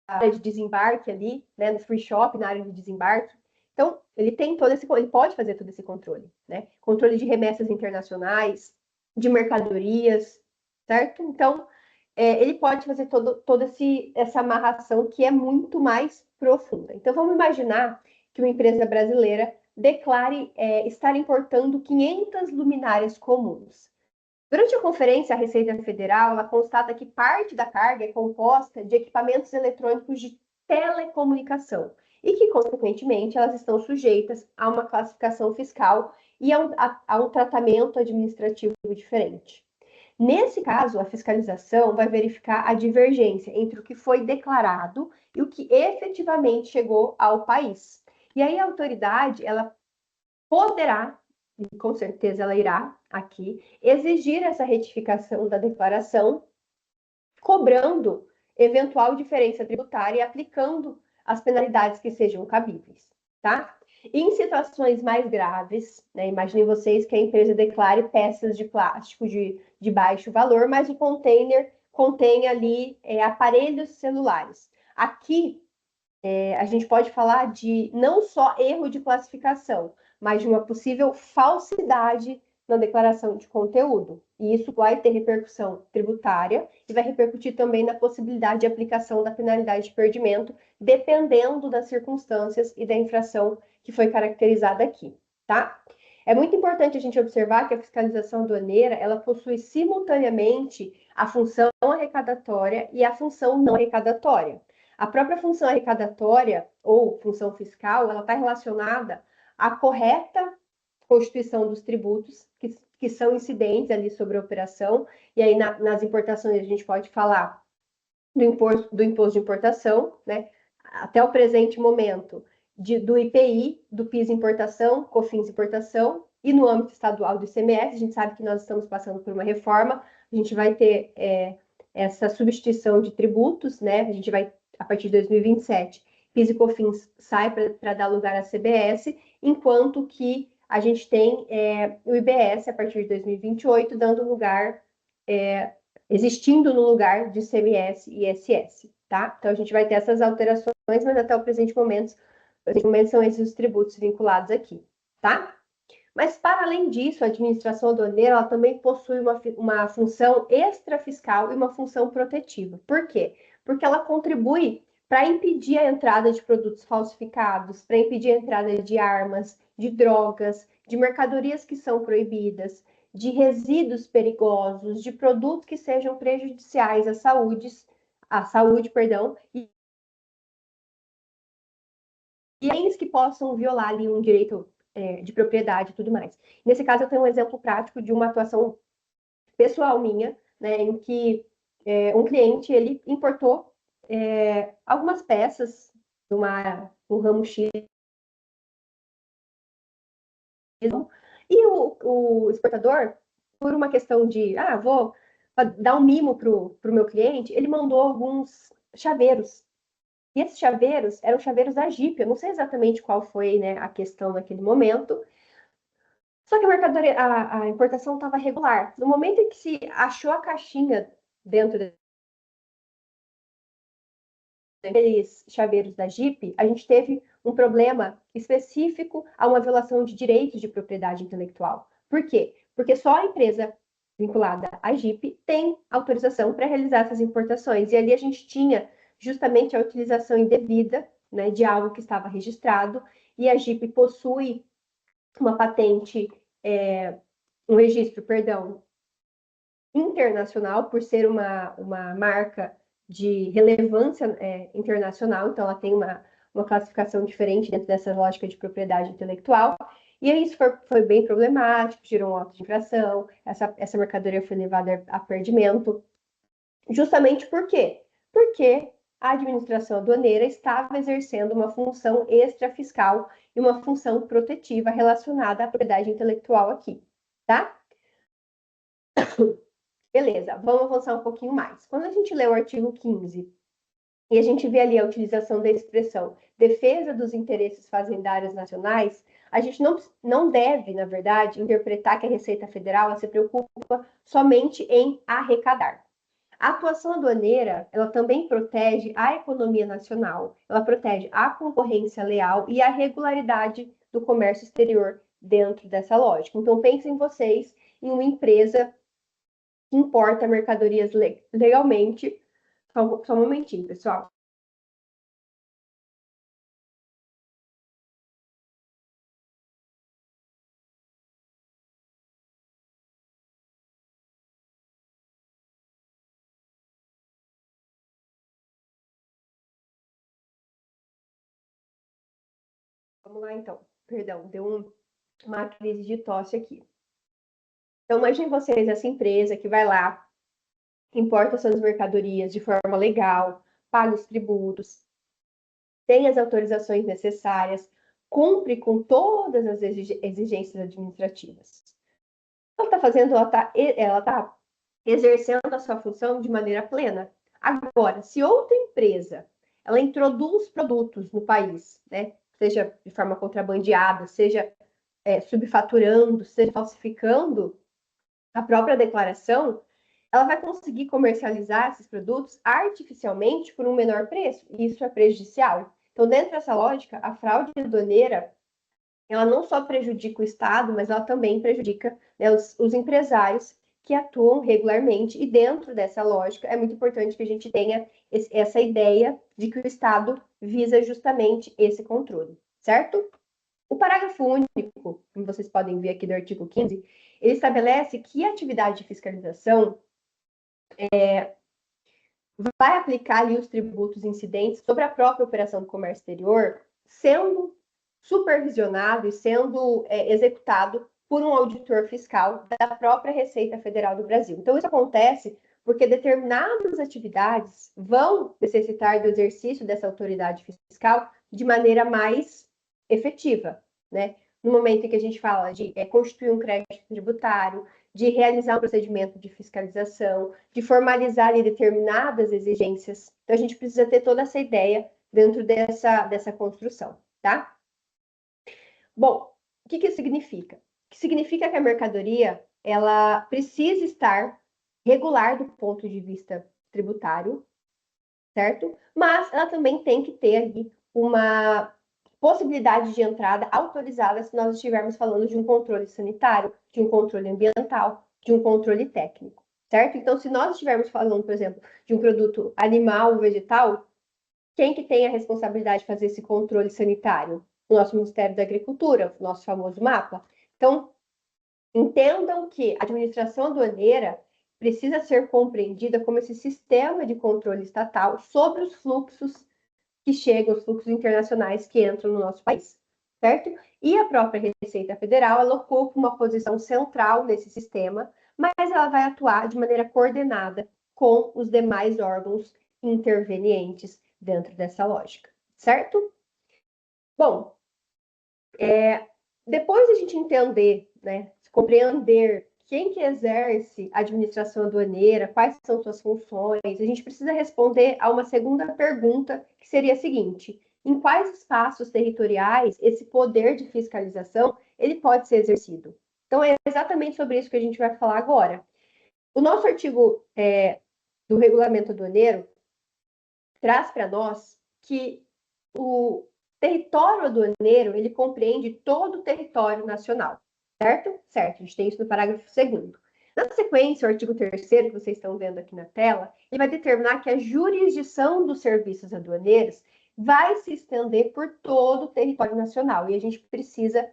área de desembarque ali, né? No free shop, na área de desembarque. Então, ele tem ele pode fazer todo esse controle, né? Controle de remessas internacionais, de mercadorias, certo? Então, ele pode fazer toda essa amarração que é muito mais profunda. Então, vamos imaginar que uma empresa brasileira declare estar importando 500 luminárias comuns. Durante a conferência, a Receita Federal ela constata que parte da carga é composta de equipamentos eletrônicos de telecomunicação e que, consequentemente, elas estão sujeitas a uma classificação fiscal e a um tratamento administrativo diferente. Nesse caso, a fiscalização vai verificar a divergência entre o que foi declarado e o que efetivamente chegou ao país. E aí a autoridade, ela poderá, e com certeza ela irá aqui, exigir essa retificação da declaração, cobrando eventual diferença tributária e aplicando as penalidades que sejam cabíveis, tá? Em situações mais graves, né, imaginem vocês que a empresa declare peças de plástico de baixo valor, mas o container contém ali aparelhos celulares. Aqui, a gente pode falar de não só erro de classificação, mas de uma possível falsidade na declaração de conteúdo. E isso vai ter repercussão tributária e vai repercutir também na possibilidade de aplicação da penalidade de perdimento, dependendo das circunstâncias e da infração que foi caracterizada aqui, tá? É muito importante a gente observar que a fiscalização aduaneira, ela possui simultaneamente a função arrecadatória e a função não arrecadatória. A própria função arrecadatória ou função fiscal, ela está relacionada à correta constituição dos tributos que são incidentes ali sobre a operação, e aí nas importações a gente pode falar do imposto de importação, né? Até o presente momento, do IPI, do PIS importação, COFINS importação, e no âmbito estadual do ICMS, a gente sabe que nós estamos passando por uma reforma, a gente vai ter essa substituição de tributos, né? A gente vai, a partir de 2027, PIS e COFINS sai para dar lugar à CBS, enquanto que a gente tem o IBS a partir de 2028, dando lugar, existindo no lugar de ICMS e ISS, tá? Então a gente vai ter essas alterações, mas até o presente momento são esses os tributos vinculados aqui, tá? Mas, para além disso, a administração aduaneira ela também possui uma função extrafiscal e uma função protetiva. Por quê? Porque ela contribui para impedir a entrada de produtos falsificados, para impedir a entrada de armas, de drogas, de mercadorias que são proibidas, de resíduos perigosos, de produtos que sejam prejudiciais à saúde, perdão, e bens que possam violar ali um direito de propriedade e tudo mais. Nesse caso, eu tenho um exemplo prático de uma atuação pessoal minha, né, em que um cliente ele importou algumas peças do ramo X e o exportador, por uma questão de, vou dar um mimo para o meu cliente, ele mandou alguns chaveiros. E esses chaveiros eram chaveiros da Jeep. Eu não sei exatamente qual foi, né, a questão naquele momento. Só que a importação estava regular. No momento em que se achou a caixinha dentro daqueles chaveiros da Jeep, a gente teve um problema específico a uma violação de direitos de propriedade intelectual. Por quê? Porque só a empresa vinculada à Jeep tem autorização para realizar essas importações. E ali a gente tinha justamente a utilização indevida, né, de algo que estava registrado, e a Jeep possui uma patente, um registro, perdão, internacional, por ser uma marca de relevância internacional, então ela tem uma classificação diferente dentro dessa lógica de propriedade intelectual. E aí isso foi bem problemático, gerou um auto de infração, essa mercadoria foi levada a perdimento. Justamente por quê? Porque a administração aduaneira estava exercendo uma função extrafiscal e uma função protetiva relacionada à propriedade intelectual aqui, tá? Beleza, vamos avançar um pouquinho mais. Quando a gente lê o artigo 15 e a gente vê ali a utilização da expressão defesa dos interesses fazendários nacionais, a gente não deve, na verdade, interpretar que a Receita Federal se preocupa somente em arrecadar. A atuação aduaneira, ela também protege a economia nacional, ela protege a concorrência leal e a regularidade do comércio exterior dentro dessa lógica. Então, pensem vocês em uma empresa que importa mercadorias legalmente. Só um momentinho, pessoal. Vamos lá, então. Perdão, deu uma crise de tosse aqui. Então, imagine vocês essa empresa que vai lá, importa suas mercadorias de forma legal, paga os tributos, tem as autorizações necessárias, cumpre com todas as exigências administrativas. Ela está fazendo, ela tá exercendo a sua função de maneira plena. Agora, se outra empresa ela introduz produtos no país, né, seja de forma contrabandeada, seja subfaturando, seja falsificando a própria declaração, ela vai conseguir comercializar esses produtos artificialmente por um menor preço, e isso é prejudicial. Então, dentro dessa lógica, a fraude aduaneira, ela não só prejudica o Estado, mas ela também prejudica, né, os empresários que atuam regularmente, e dentro dessa lógica é muito importante que a gente tenha essa ideia de que o Estado visa justamente esse controle, certo? O parágrafo único, como vocês podem ver aqui do artigo 15, ele estabelece que a atividade de fiscalização vai aplicar ali os tributos incidentes sobre a própria operação do comércio exterior, sendo supervisionado e sendo executado por um auditor fiscal da própria Receita Federal do Brasil. Então, isso acontece porque determinadas atividades vão necessitar do exercício dessa autoridade fiscal de maneira mais efetiva, né? No momento em que a gente fala de constituir um crédito tributário, de realizar um procedimento de fiscalização, de formalizar ali determinadas exigências. Então, a gente precisa ter toda essa ideia dentro dessa construção, tá? Bom, o que isso significa? Que significa que a mercadoria, ela precisa estar regular do ponto de vista tributário, certo? Mas ela também tem que ter ali uma possibilidade de entrada autorizada se nós estivermos falando de um controle sanitário, de um controle ambiental, de um controle técnico, certo? Então, se nós estivermos falando, por exemplo, de um produto animal ou vegetal, Quem que tem a responsabilidade de fazer esse controle sanitário? O nosso Ministério da Agricultura, o nosso famoso mapa. Então, entendam que a administração aduaneira precisa ser compreendida como esse sistema de controle estatal sobre os fluxos que chegam, os fluxos internacionais que entram no nosso país, certo? E a própria Receita Federal, ela ocupa uma posição central nesse sistema, mas ela vai atuar de maneira coordenada com os demais órgãos intervenientes dentro dessa lógica, certo? Bom, depois de a gente entender, né, compreender quem que exerce a administração aduaneira, quais são suas funções, a gente precisa responder a uma segunda pergunta, que seria a seguinte: em quais espaços territoriais esse poder de fiscalização ele pode ser exercido? Então, é exatamente sobre isso que a gente vai falar agora. O nosso artigo do regulamento aduaneiro traz para nós que o território aduaneiro, ele compreende todo o território nacional, certo? Certo, a gente tem isso no parágrafo 2º. Na sequência, o artigo 3º, que vocês estão vendo aqui na tela, ele vai determinar que a jurisdição dos serviços aduaneiros vai se estender por todo o território nacional, e a gente precisa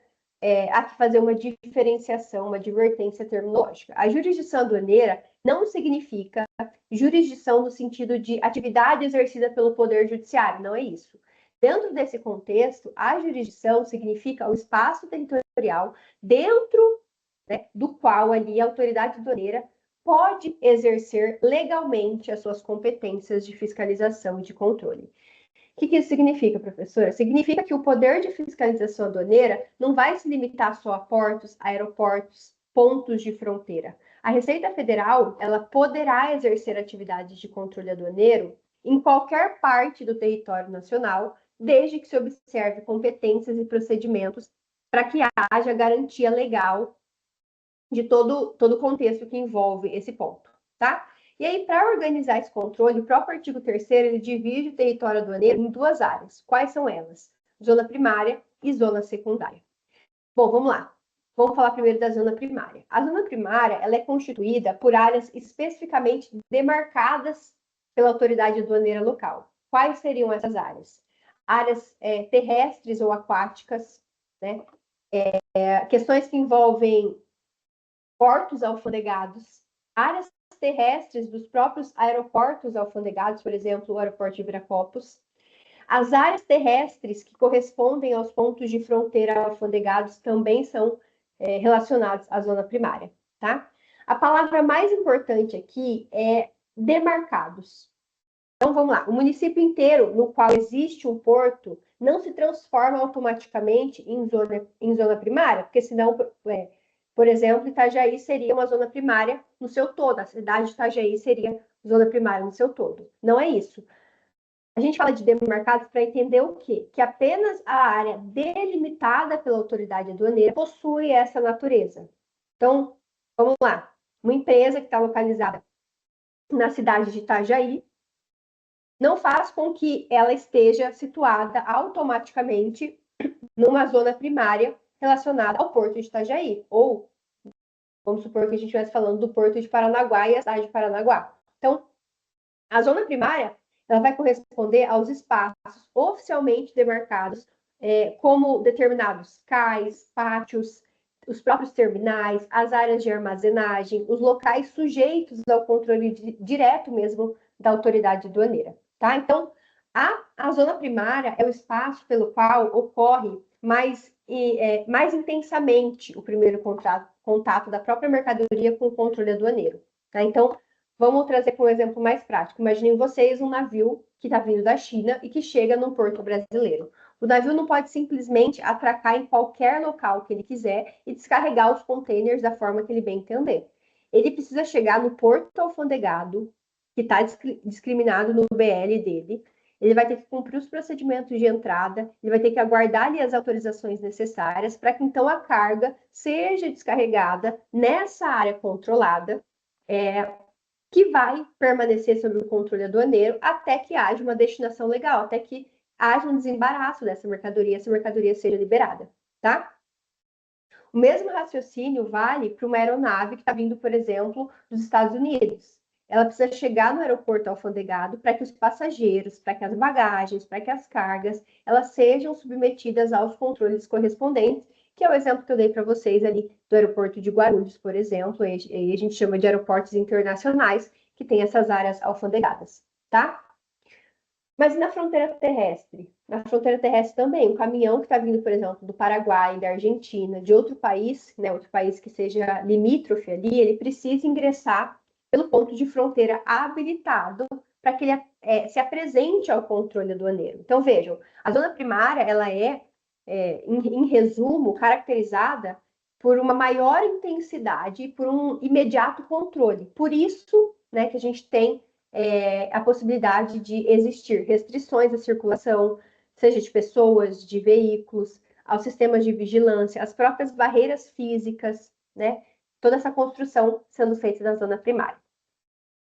aqui fazer uma diferenciação, uma advertência terminológica. A jurisdição aduaneira não significa jurisdição no sentido de atividade exercida pelo Poder Judiciário, não é isso. Dentro desse contexto, a jurisdição significa o espaço territorial dentro, né, do qual ali a autoridade aduaneira pode exercer legalmente as suas competências de fiscalização e de controle. O que isso significa, professora? Significa que o poder de fiscalização aduaneira não vai se limitar só a portos, aeroportos, pontos de fronteira. A Receita Federal, ela poderá exercer atividades de controle aduaneiro em qualquer parte do território nacional, desde que se observe competências e procedimentos para que haja garantia legal de todo o contexto que envolve esse ponto, tá? E aí, para organizar esse controle, o próprio artigo 3º, ele divide o território aduaneiro em duas áreas. Quais são elas? Zona primária e zona secundária. Bom, vamos lá. Vamos falar primeiro da zona primária. A zona primária, ela é constituída por áreas especificamente demarcadas pela autoridade aduaneira local. Quais seriam essas áreas? Áreas terrestres ou aquáticas, né? Questões que envolvem portos alfandegados, áreas terrestres dos próprios aeroportos alfandegados, por exemplo, o aeroporto de Viracopos, as áreas terrestres que correspondem aos pontos de fronteira alfandegados também são relacionados à zona primária, tá? A palavra mais importante aqui é demarcados. Então, vamos lá. O município inteiro no qual existe um porto não se transforma automaticamente em zona primária, porque senão, por exemplo, Itajaí seria uma zona primária no seu todo, a cidade de Itajaí seria zona primária no seu todo. Não é isso. A gente fala de demarcados para entender o quê? Que apenas a área delimitada pela autoridade aduaneira possui essa natureza. Então, vamos lá. Uma empresa que está localizada na cidade de Itajaí não faz com que ela esteja situada automaticamente numa zona primária relacionada ao Porto de Itajaí, ou vamos supor que a gente estivesse falando do Porto de Paranaguá e a cidade de Paranaguá. Então, a zona primária, ela vai corresponder aos espaços oficialmente demarcados, como determinados cais, pátios, os próprios terminais, as áreas de armazenagem, os locais sujeitos ao controle direto mesmo da autoridade aduaneira, tá? Então, a zona primária é o espaço pelo qual ocorre mais intensamente o primeiro contato da própria mercadoria com o controle aduaneiro, tá? Então, vamos trazer para um exemplo mais prático. Imaginem vocês um navio que está vindo da China e que chega num porto brasileiro. O navio não pode simplesmente atracar em qualquer local que ele quiser e descarregar os containers da forma que ele bem entender. Ele precisa chegar no porto alfandegado, que está discriminado no BL dele. Ele vai ter que cumprir os procedimentos de entrada, ele vai ter que aguardar ali as autorizações necessárias para que então a carga seja descarregada nessa área controlada, que vai permanecer sob o controle aduaneiro até que haja uma destinação legal, até que haja um desembaraço dessa mercadoria, essa mercadoria seja liberada, tá? O mesmo raciocínio vale para uma aeronave que está vindo, por exemplo, dos Estados Unidos. ela precisa chegar no aeroporto alfandegado para que os passageiros, para que as bagagens, para que as cargas, elas sejam submetidas aos controles correspondentes, que é o exemplo que eu dei para vocês ali do aeroporto de Guarulhos, por exemplo, e a gente chama de aeroportos internacionais, que tem essas áreas alfandegadas, tá? Mas e na fronteira terrestre? Na fronteira terrestre também, um caminhão que está vindo, por exemplo, do Paraguai, da Argentina, de outro país, né, outro país que seja limítrofe ali, ele precisa ingressar pelo ponto de fronteira habilitado para que ele se apresente ao controle aduaneiro. Então, vejam, a zona primária, ela em resumo, caracterizada por uma maior intensidade e por um imediato controle. Por isso, né, que a gente tem a possibilidade de existir restrições à circulação, seja de pessoas, de veículos, aos sistemas de vigilância, as próprias barreiras físicas, né? Toda essa construção sendo feita na zona primária.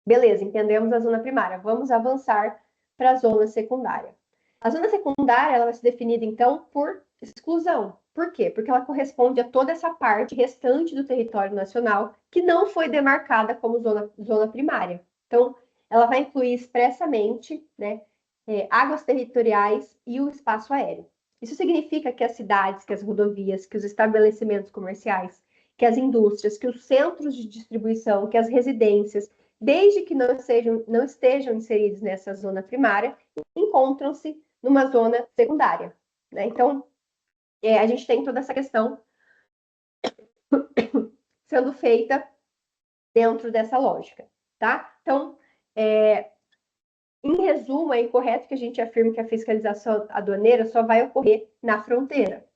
Beleza, entendemos a zona primária. Vamos avançar para a zona secundária. A zona secundária ela vai ser definida, então, por exclusão. Por quê? Porque ela corresponde a toda essa parte restante do território nacional que não foi demarcada como zona primária. Então, ela vai incluir expressamente, né, águas territoriais e o espaço aéreo. Isso significa que as cidades, que as rodovias, que os estabelecimentos comerciais, que as indústrias, que os centros de distribuição, que as residências, desde que não estejam inseridos nessa zona primária, encontram-se numa zona secundária, né? Então, a gente tem toda essa questão sendo feita dentro dessa lógica, tá? Então, em resumo, é incorreto que a gente afirme que a fiscalização aduaneira só vai ocorrer na fronteira.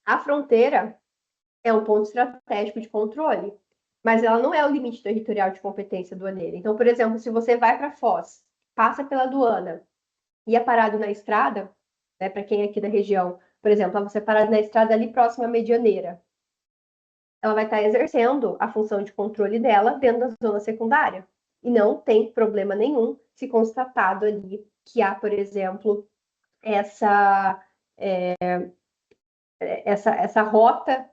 A fronteira é um ponto estratégico de controle, mas ela não é o limite territorial de competência aduaneira. Então, por exemplo, se você vai para Foz, passa pela aduana e é parado na estrada, né, para quem é aqui da região, por exemplo, você é parado na estrada ali próxima à Medianeira, ela vai estar exercendo a função de controle dela dentro da zona secundária. E não tem problema nenhum se constatado ali que há, por exemplo, essa rota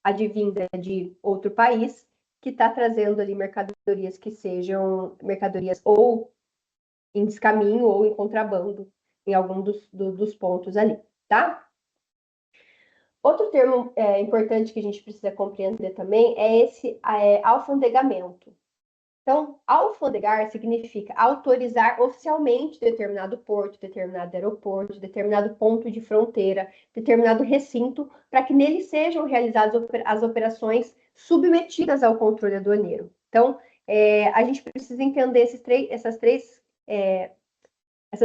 advinda de outro país que está trazendo ali mercadorias que sejam mercadorias ou em descaminho ou em contrabando em algum dos pontos ali, tá? Outro termo importante que a gente precisa compreender também é esse alfandegamento. Então, alfandegar significa autorizar oficialmente determinado porto, determinado aeroporto, determinado ponto de fronteira, determinado recinto, para que nele sejam realizadas as operações submetidas ao controle aduaneiro. Então, a gente precisa entender essas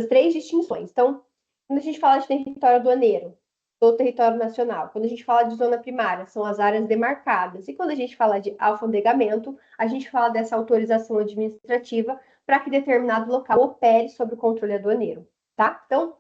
três distinções. Então, quando a gente fala de território aduaneiro, do território nacional. Quando a gente fala de zona primária, são as áreas demarcadas. E quando a gente fala de alfandegamento, a gente fala dessa autorização administrativa para que determinado local opere sob o controle aduaneiro, tá? Então,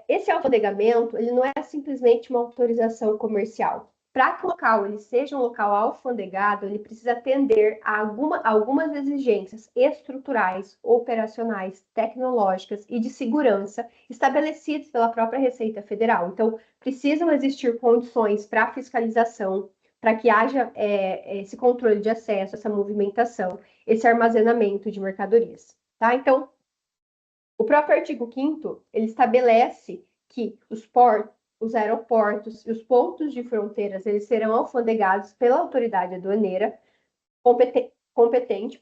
esse alfandegamento, ele não é simplesmente uma autorização comercial. Para que o local ele seja um local alfandegado, ele precisa atender a algumas exigências estruturais, operacionais, tecnológicas e de segurança estabelecidas pela própria Receita Federal. Então, precisam existir condições para fiscalização, para que haja esse controle de acesso, essa movimentação, esse armazenamento de mercadorias. Tá? Então, o próprio artigo 5º, ele estabelece que os aeroportos e os pontos de fronteiras, eles serão alfandegados pela autoridade aduaneira competente,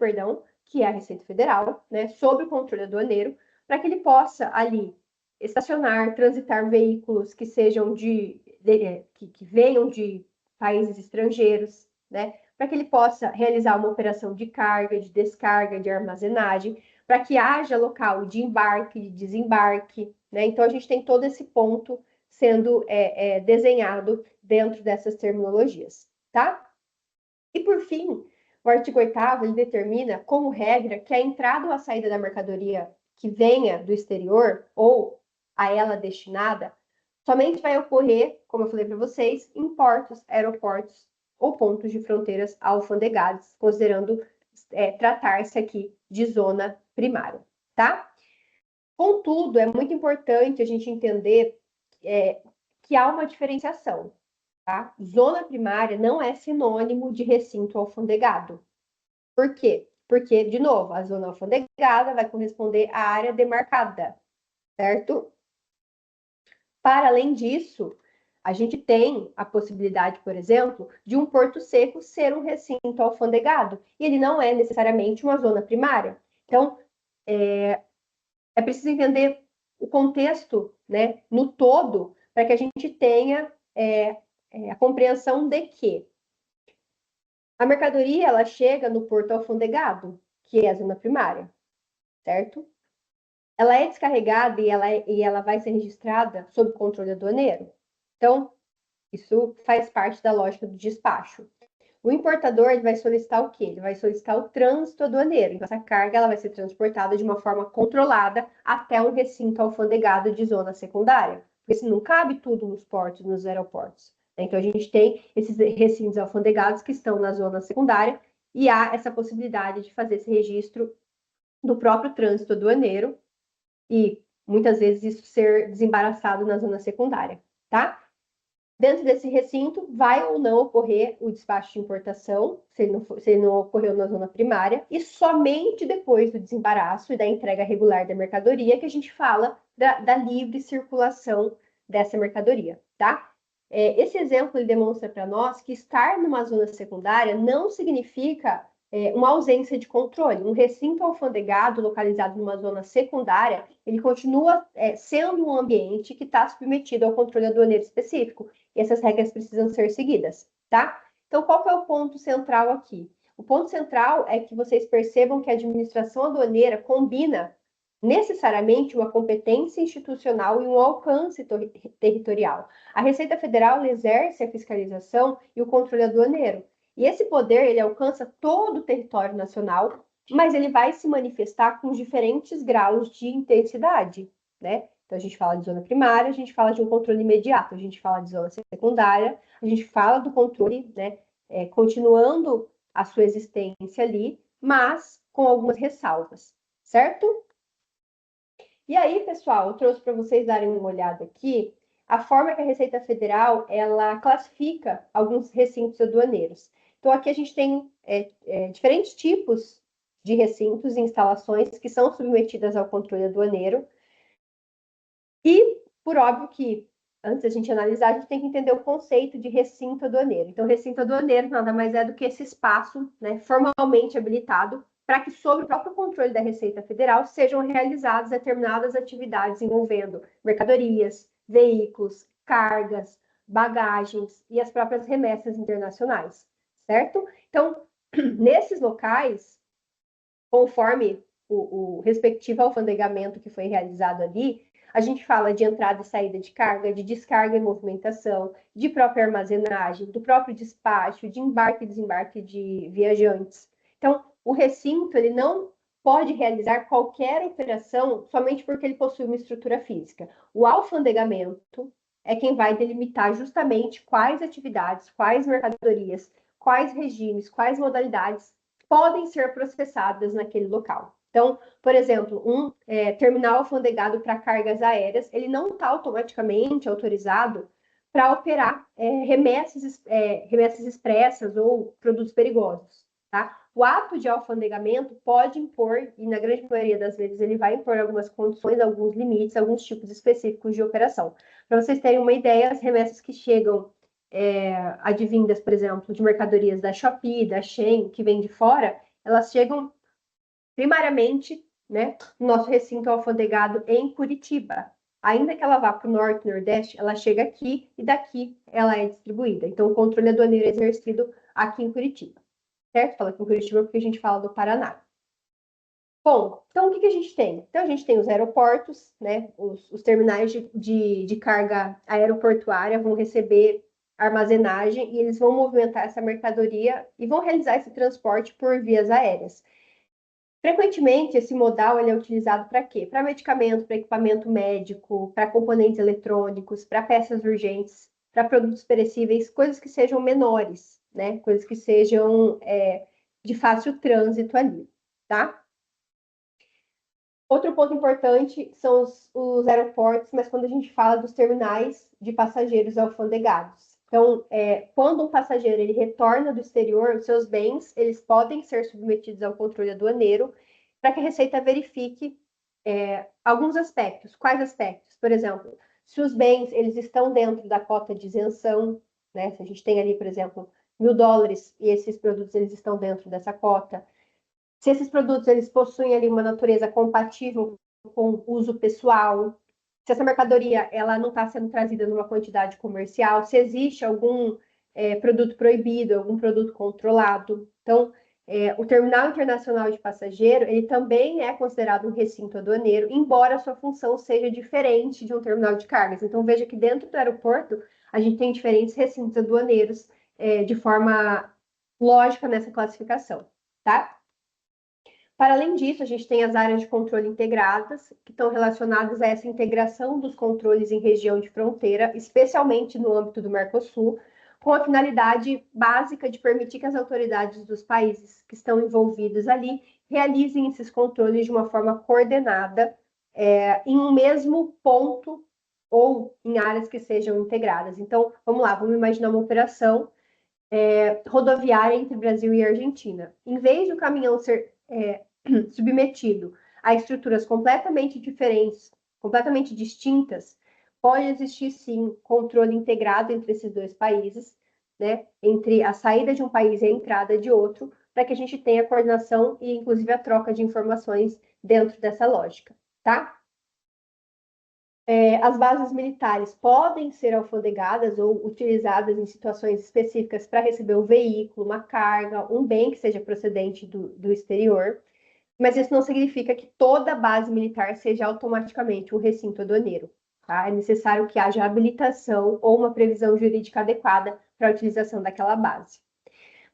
que é a Receita Federal, né, sob o controle aduaneiro, para que ele possa ali estacionar, transitar veículos que sejam que venham de países estrangeiros, né, para que ele possa realizar uma operação de carga, de descarga, de armazenagem, para que haja local de embarque, de desembarque, né? Então a gente tem todo esse ponto sendo desenhado dentro dessas terminologias, tá? E por fim, o artigo 8º, ele determina como regra que a entrada ou a saída da mercadoria que venha do exterior ou a ela destinada somente vai ocorrer, como eu falei para vocês, em portos, aeroportos ou pontos de fronteiras alfandegados, considerando tratar-se aqui de zona primária, tá? Contudo, é muito importante a gente entender que há uma diferenciação. tá? Zona primária não é sinônimo de recinto alfandegado. Por quê? Porque, de novo, a zona alfandegada vai corresponder à área demarcada, certo? Para além disso, a gente tem a possibilidade, por exemplo, de um porto seco ser um recinto alfandegado, e ele não é necessariamente uma zona primária. Então, é preciso entender o contexto, né, no todo, para que a gente tenha a compreensão de que a mercadoria ela chega no porto alfandegado, que é a zona primária, certo? Ela é descarregada e ela vai ser registrada sob controle aduaneiro. Então, isso faz parte da lógica do despacho. O importador ele vai solicitar o quê? Ele vai solicitar o trânsito aduaneiro. Então, essa carga ela vai ser transportada de uma forma controlada até um recinto alfandegado de zona secundária. Porque se não cabe tudo nos portos, nos aeroportos. Então, a gente tem esses recintos alfandegados que estão na zona secundária e há essa possibilidade de fazer esse registro do próprio trânsito aduaneiro e muitas vezes isso ser desembaraçado na zona secundária, tá? Dentro desse recinto, vai ou não ocorrer o despacho de importação, se ele não ocorreu na zona primária, e somente depois do desembaraço e da entrega regular da mercadoria que a gente fala da livre circulação dessa mercadoria, tá? Esse exemplo ele demonstra para nós que estar numa zona secundária não significa uma ausência de controle. Um recinto alfandegado localizado numa zona secundária, ele continua sendo um ambiente que está submetido ao controle aduaneiro específico. E essas regras precisam ser seguidas, tá? Então, qual que é o ponto central aqui? O ponto central é que vocês percebam que a administração aduaneira combina necessariamente uma competência institucional e um alcance territorial. A Receita Federal exerce a fiscalização e o controle aduaneiro. E esse poder, ele alcança todo o território nacional, mas ele vai se manifestar com diferentes graus de intensidade, né? Então, a gente fala de zona primária, a gente fala de um controle imediato, a gente fala de zona secundária, a gente fala do controle, né, continuando a sua existência ali, mas com algumas ressalvas, certo? E aí, pessoal, eu trouxe para vocês darem uma olhada aqui a forma que a Receita Federal ela classifica alguns recintos aduaneiros. Então, aqui a gente tem diferentes tipos de recintos e instalações que são submetidas ao controle aduaneiro. E, por óbvio que, antes da gente analisar, a gente tem que entender o conceito de recinto aduaneiro. Então, recinto aduaneiro nada mais é do que esse espaço, né, formalmente habilitado para que, sob o próprio controle da Receita Federal, sejam realizadas determinadas atividades envolvendo mercadorias, veículos, cargas, bagagens e as próprias remessas internacionais, certo? Então, nesses locais, conforme o respectivo alfandegamento que foi realizado ali, a gente fala de entrada e saída de carga, de descarga e movimentação, de própria armazenagem, do próprio despacho, de embarque e desembarque de viajantes. Então, o recinto ele não pode realizar qualquer operação somente porque ele possui uma estrutura física. O alfandegamento é quem vai delimitar justamente quais atividades, quais mercadorias, quais regimes, quais modalidades podem ser processadas naquele local. Então, por exemplo, um terminal alfandegado para cargas aéreas, ele não está automaticamente autorizado para operar remessas expressas ou produtos perigosos. Tá? O ato de alfandegamento pode impor, e na grande maioria das vezes ele vai impor algumas condições, alguns limites, alguns tipos específicos de operação. Para vocês terem uma ideia, as remessas que chegam advindas, por exemplo, de mercadorias da Shopee, da Shein, que vem de fora, elas chegam primariamente, né, no nosso recinto alfandegado em Curitiba. Ainda que ela vá para o norte e nordeste, ela chega aqui e daqui ela é distribuída. Então, o controle aduaneiro é exercido aqui em Curitiba, certo? Fala aqui em Curitiba porque a gente fala do Paraná. Bom, então o que a gente tem? Então, a gente tem os aeroportos, né? Os terminais de carga aeroportuária vão receber armazenagem e eles vão movimentar essa mercadoria e vão realizar esse transporte por vias aéreas. Frequentemente, esse modal ele é utilizado para quê? Para medicamento, para equipamento médico, para componentes eletrônicos, para peças urgentes, para produtos perecíveis, coisas que sejam menores, né? Coisas que sejam de fácil trânsito ali, tá? Outro ponto importante são os aeroportos, mas quando a gente fala dos terminais de passageiros alfandegados. Então, quando um passageiro ele retorna do exterior, os seus bens eles podem ser submetidos ao controle aduaneiro para que a Receita verifique alguns aspectos. Quais aspectos? Por exemplo, se os bens eles estão dentro da cota de isenção, né? Se a gente tem ali, por exemplo, $1.000 e esses produtos eles estão dentro dessa cota. Se esses produtos eles possuem ali uma natureza compatível com uso pessoal, se essa mercadoria ela não está sendo trazida numa quantidade comercial, se existe algum produto proibido, algum produto controlado. Então, o terminal internacional de passageiro, ele também é considerado um recinto aduaneiro, embora a sua função seja diferente de um terminal de cargas. Então, veja que dentro do aeroporto, a gente tem diferentes recintos aduaneiros de forma lógica nessa classificação, tá? Para além disso, a gente tem as áreas de controle integradas, que estão relacionadas a essa integração dos controles em região de fronteira, especialmente no âmbito do Mercosul, com a finalidade básica de permitir que as autoridades dos países que estão envolvidos ali realizem esses controles de uma forma coordenada, em um mesmo ponto ou em áreas que sejam integradas. Então, vamos lá, vamos imaginar uma operação rodoviária entre Brasil e Argentina. Em vez do caminhão ser submetido a estruturas completamente diferentes, completamente distintas, pode existir sim controle integrado entre esses dois países, né, entre a saída de um país e a entrada de outro, para que a gente tenha coordenação e inclusive a troca de informações dentro dessa lógica, tá? As bases militares podem ser alfandegadas ou utilizadas em situações específicas para receber um veículo, uma carga, um bem que seja procedente do exterior, mas isso não significa que toda base militar seja automaticamente um recinto aduaneiro. Tá? É necessário que haja habilitação ou uma previsão jurídica adequada para a utilização daquela base.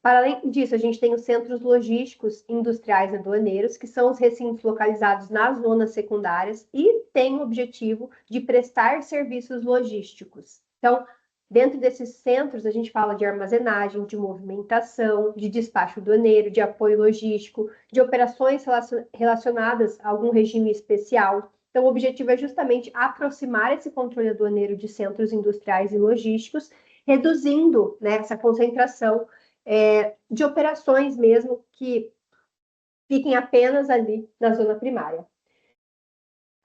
Para além disso, a gente tem os centros logísticos industriais aduaneiros, que são os recintos localizados nas zonas secundárias e têm o objetivo de prestar serviços logísticos. Então, dentro desses centros, a gente fala de armazenagem, de movimentação, de despacho aduaneiro, de apoio logístico, de operações relacionadas a algum regime especial. Então, o objetivo é justamente aproximar esse controle aduaneiro de centros industriais e logísticos, reduzindo, né, essa concentração de operações mesmo que fiquem apenas ali na zona primária.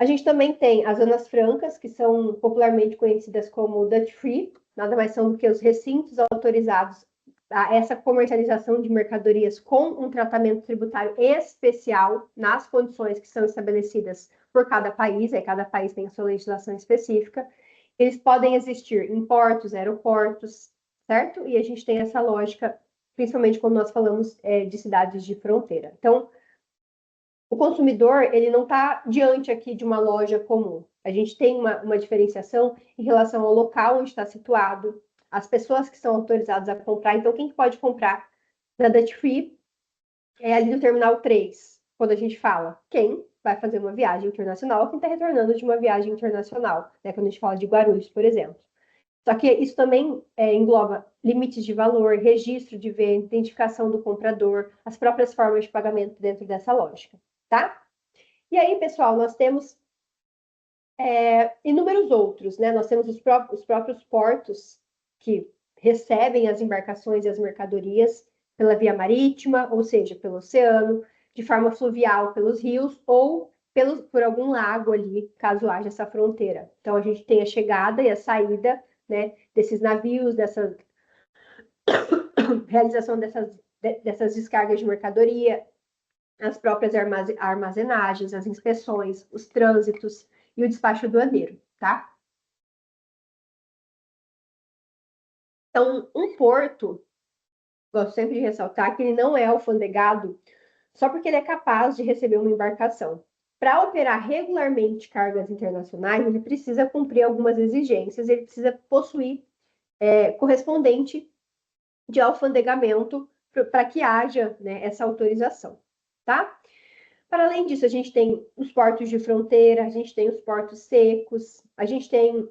A gente também tem as zonas francas, que são popularmente conhecidas como duty free, nada mais são do que os recintos autorizados a essa comercialização de mercadorias com um tratamento tributário especial nas condições que são estabelecidas por cada país, cada país tem a sua legislação específica. Eles podem existir em portos, aeroportos, certo? E a gente tem essa lógica principalmente quando nós falamos de cidades de fronteira. Então, o consumidor, ele não está diante aqui de uma loja comum. A gente tem uma diferenciação em relação ao local onde está situado, as pessoas que são autorizadas a comprar. Então, quem pode comprar na Duty Free é ali no Terminal 3, quando a gente fala quem vai fazer uma viagem internacional, quem está retornando de uma viagem internacional, né? Quando a gente fala de Guarulhos, por exemplo. Só que isso também engloba limites de valor, registro de venda, identificação do comprador, as próprias formas de pagamento dentro dessa lógica, tá? E aí, pessoal, nós temos inúmeros outros, né? Nós temos os próprios portos que recebem as embarcações e as mercadorias pela via marítima, ou seja, pelo oceano, de forma fluvial pelos rios ou por algum lago ali, caso haja essa fronteira. Então, a gente tem a chegada e a saída, né, desses navios, dessa realização dessas descargas de mercadoria, as próprias armazenagens, as inspeções, os trânsitos e o despacho aduaneiro, tá? Então, um porto, gosto sempre de ressaltar que ele não é alfandegado só porque ele é capaz de receber uma embarcação. Para operar regularmente cargas internacionais, ele precisa cumprir algumas exigências, ele precisa possuir correspondente de alfandegamento para que haja, né, essa autorização, tá? Para além disso, a gente tem os portos de fronteira, a gente tem os portos secos, a gente tem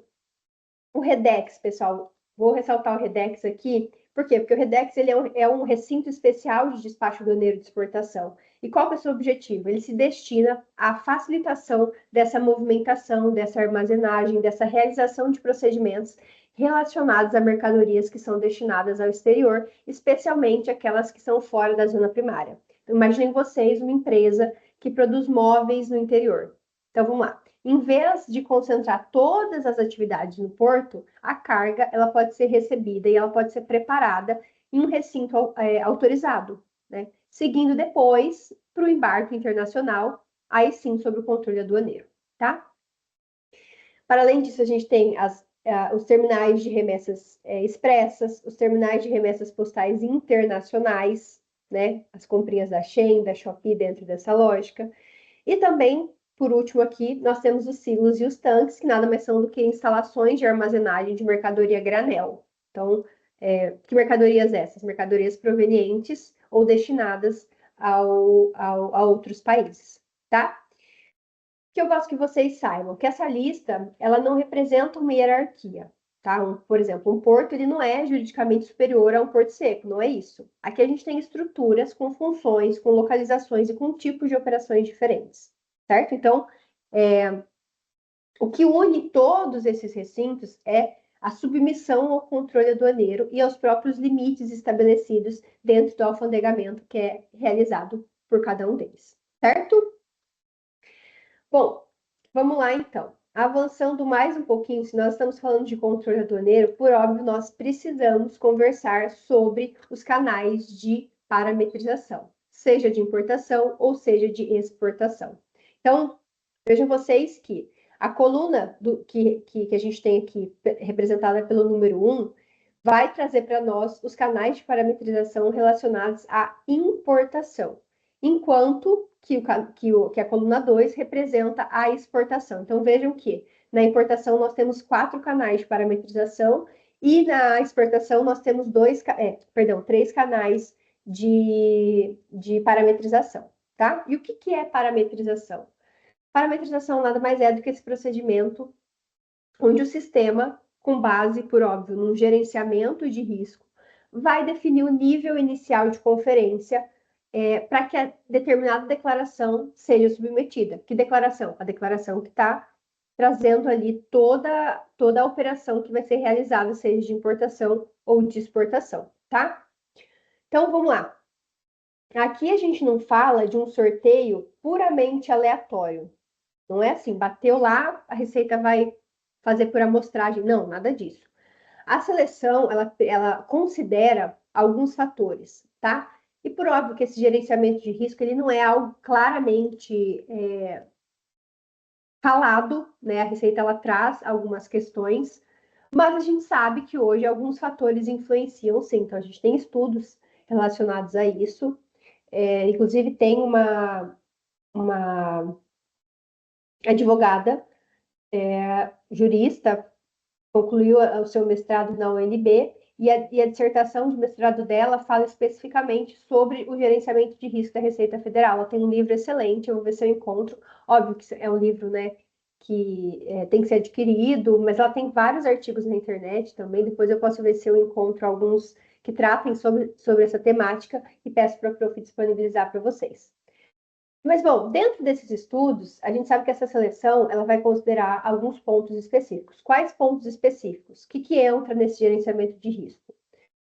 o REDEX, pessoal. Vou ressaltar o REDEX aqui, por quê? Porque o REDEX ele é um recinto especial de despacho aduaneiro de exportação. E qual é o seu objetivo? Ele se destina à facilitação dessa movimentação, dessa armazenagem, dessa realização de procedimentos relacionadas a mercadorias que são destinadas ao exterior, especialmente aquelas que são fora da zona primária. Então, imaginem vocês uma empresa que produz móveis no interior. Então, vamos lá. Em vez de concentrar todas as atividades no porto, a carga ela pode ser recebida e ela pode ser preparada em um recinto autorizado, né? Seguindo depois para o embarque internacional, aí sim sob o controle aduaneiro, tá? Para além disso, a gente tem os terminais de remessas expressas, os terminais de remessas postais internacionais, né? As comprinhas da Shein, da Shopee dentro dessa lógica. E também, por último aqui, nós temos os silos e os tanques, que nada mais são do que instalações de armazenagem de mercadoria granel. Então, que mercadorias essas? Mercadorias provenientes ou destinadas a outros países, tá? Que eu gosto que vocês saibam que essa lista, ela não representa uma hierarquia, tá? Por exemplo, um porto, ele não é juridicamente superior a um porto seco, não é isso. Aqui a gente tem estruturas com funções, com localizações e com tipos de operações diferentes, certo? Então, o que une todos esses recintos é a submissão ao controle aduaneiro e aos próprios limites estabelecidos dentro do alfandegamento que é realizado por cada um deles, certo? Bom, vamos lá então. Avançando mais um pouquinho, se nós estamos falando de controle aduaneiro, por óbvio, nós precisamos conversar sobre os canais de parametrização, seja de importação ou seja de exportação. Então, vejam vocês que a coluna que a gente tem aqui, representada pelo número 1, vai trazer para nós os canais de parametrização relacionados à importação, enquanto que a coluna 2 representa a exportação. Então, vejam que na importação nós temos 4 canais de parametrização e na exportação nós temos 3 canais de parametrização, tá? E o que é parametrização? Parametrização nada mais é do que esse procedimento onde o sistema, com base, por óbvio, num gerenciamento de risco, vai definir o nível inicial de conferência para que a determinada declaração seja submetida. Que declaração? A declaração que está trazendo ali toda a operação que vai ser realizada, seja de importação ou de exportação, tá? Então, vamos lá. Aqui a gente não fala de um sorteio puramente aleatório. Não é assim, bateu lá, a Receita vai fazer por amostragem. Não, nada disso. A seleção, ela considera alguns fatores, tá? E por óbvio que esse gerenciamento de risco, ele não é algo claramente falado, né? A Receita, ela traz algumas questões, mas a gente sabe que hoje alguns fatores influenciam, sim. Então, a gente tem estudos relacionados a isso. Inclusive, tem uma advogada, jurista, concluiu o seu mestrado na UNB, e a dissertação de mestrado dela fala especificamente sobre o gerenciamento de risco da Receita Federal. Ela tem um livro excelente, eu vou ver se eu encontro. Óbvio que é um livro, né, que tem que ser adquirido, mas ela tem vários artigos na internet também. Depois eu posso ver se eu encontro alguns que tratem sobre essa temática e peço para a Prof disponibilizar para vocês. Mas, bom, dentro desses estudos, a gente sabe que essa seleção ela vai considerar alguns pontos específicos. Quais pontos específicos? O que entra nesse gerenciamento de risco?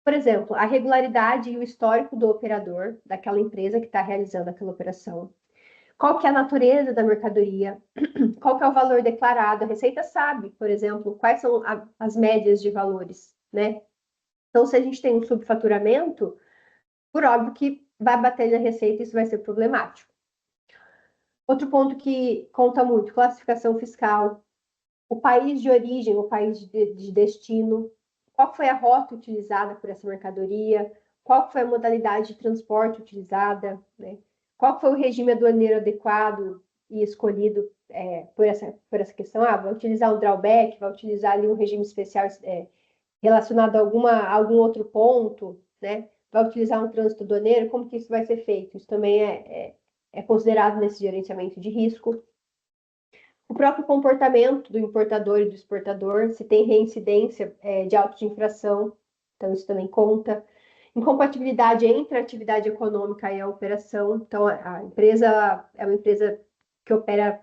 Por exemplo, a regularidade e o histórico do operador, daquela empresa que está realizando aquela operação. Qual que é a natureza da mercadoria? Qual que é o valor declarado? A Receita sabe, por exemplo, quais são as médias de valores, né? Então, se a gente tem um subfaturamento, por óbvio que vai bater na Receita e isso vai ser problemático. Outro ponto que conta muito, classificação fiscal, o país de origem, o país de destino, qual foi a rota utilizada por essa mercadoria, qual foi a modalidade de transporte utilizada, né? Qual foi o regime aduaneiro adequado e escolhido por essa questão? Vai utilizar um drawback, vai utilizar ali um regime especial relacionado a algum outro ponto, né? Vai utilizar um trânsito aduaneiro, como que isso vai ser feito? Isso também é considerado nesse gerenciamento de risco. O próprio comportamento do importador e do exportador, se tem reincidência de autos de infração, então isso também conta. Incompatibilidade entre a atividade econômica e a operação, então a empresa é uma empresa que opera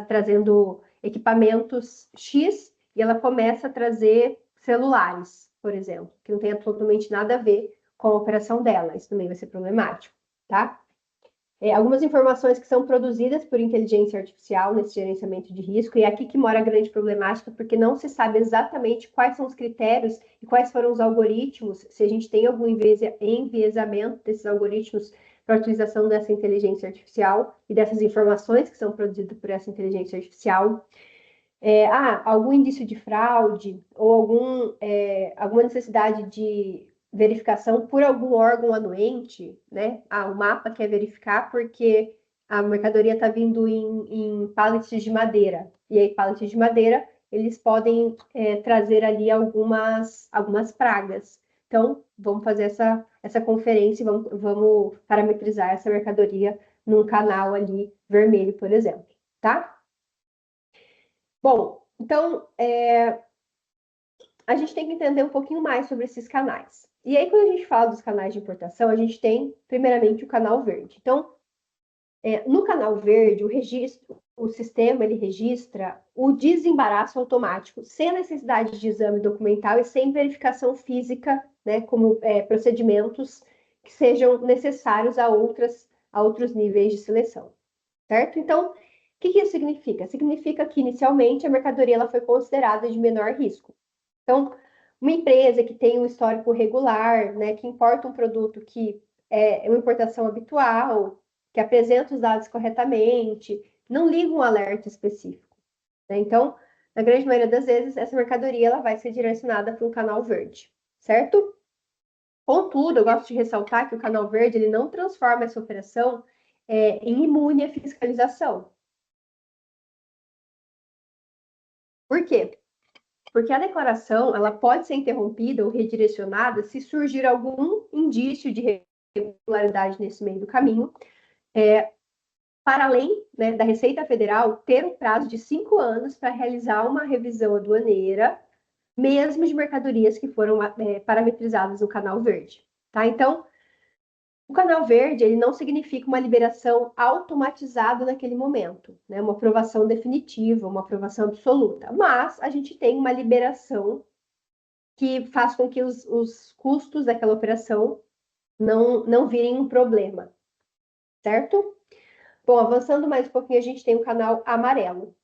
trazendo equipamentos X e ela começa a trazer celulares, por exemplo, que não tem absolutamente nada a ver com a operação dela. Isso também vai ser problemático, tá? Algumas informações que são produzidas por inteligência artificial nesse gerenciamento de risco, e é aqui que mora a grande problemática, porque não se sabe exatamente quais são os critérios e quais foram os algoritmos, se a gente tem algum enviesamento desses algoritmos para a utilização dessa inteligência artificial e dessas informações que são produzidas por essa inteligência artificial. Algum indício de fraude ou alguma necessidade de verificação por algum órgão anuente, né? O mapa quer verificar porque a mercadoria está vindo em pallets de madeira. E aí, pallets de madeira, eles podem trazer ali algumas pragas. Então, vamos fazer essa conferência e vamos parametrizar essa mercadoria num canal ali vermelho, por exemplo, tá? Bom, então, a gente tem que entender um pouquinho mais sobre esses canais. E aí, quando a gente fala dos canais de importação, a gente tem, primeiramente, o canal verde. Então, no canal verde, o sistema, ele registra o desembaraço automático, sem a necessidade de exame documental e sem verificação física, né, como procedimentos que sejam necessários a outros níveis de seleção, certo? Então, o que isso significa? Significa que, inicialmente, a mercadoria ela foi considerada de menor risco. Então, uma empresa que tem um histórico regular, né, que importa um produto que é uma importação habitual, que apresenta os dados corretamente, não liga um alerta específico, né? Então, na grande maioria das vezes, essa mercadoria ela vai ser direcionada para um canal verde, certo? Contudo, eu gosto de ressaltar que o canal verde ele não transforma essa operação em imune à fiscalização. Por quê? Porque a declaração ela pode ser interrompida ou redirecionada se surgir algum indício de irregularidade nesse meio do caminho, para além, né, da Receita Federal ter um prazo de 5 anos para realizar uma revisão aduaneira, mesmo de mercadorias que foram parametrizadas no canal verde. Tá? Então, o canal verde ele não significa uma liberação automatizada naquele momento, né? Uma aprovação definitiva, uma aprovação absoluta, mas a gente tem uma liberação que faz com que os custos daquela operação não virem um problema, certo? Bom, avançando mais um pouquinho, a gente tem o canal amarelo.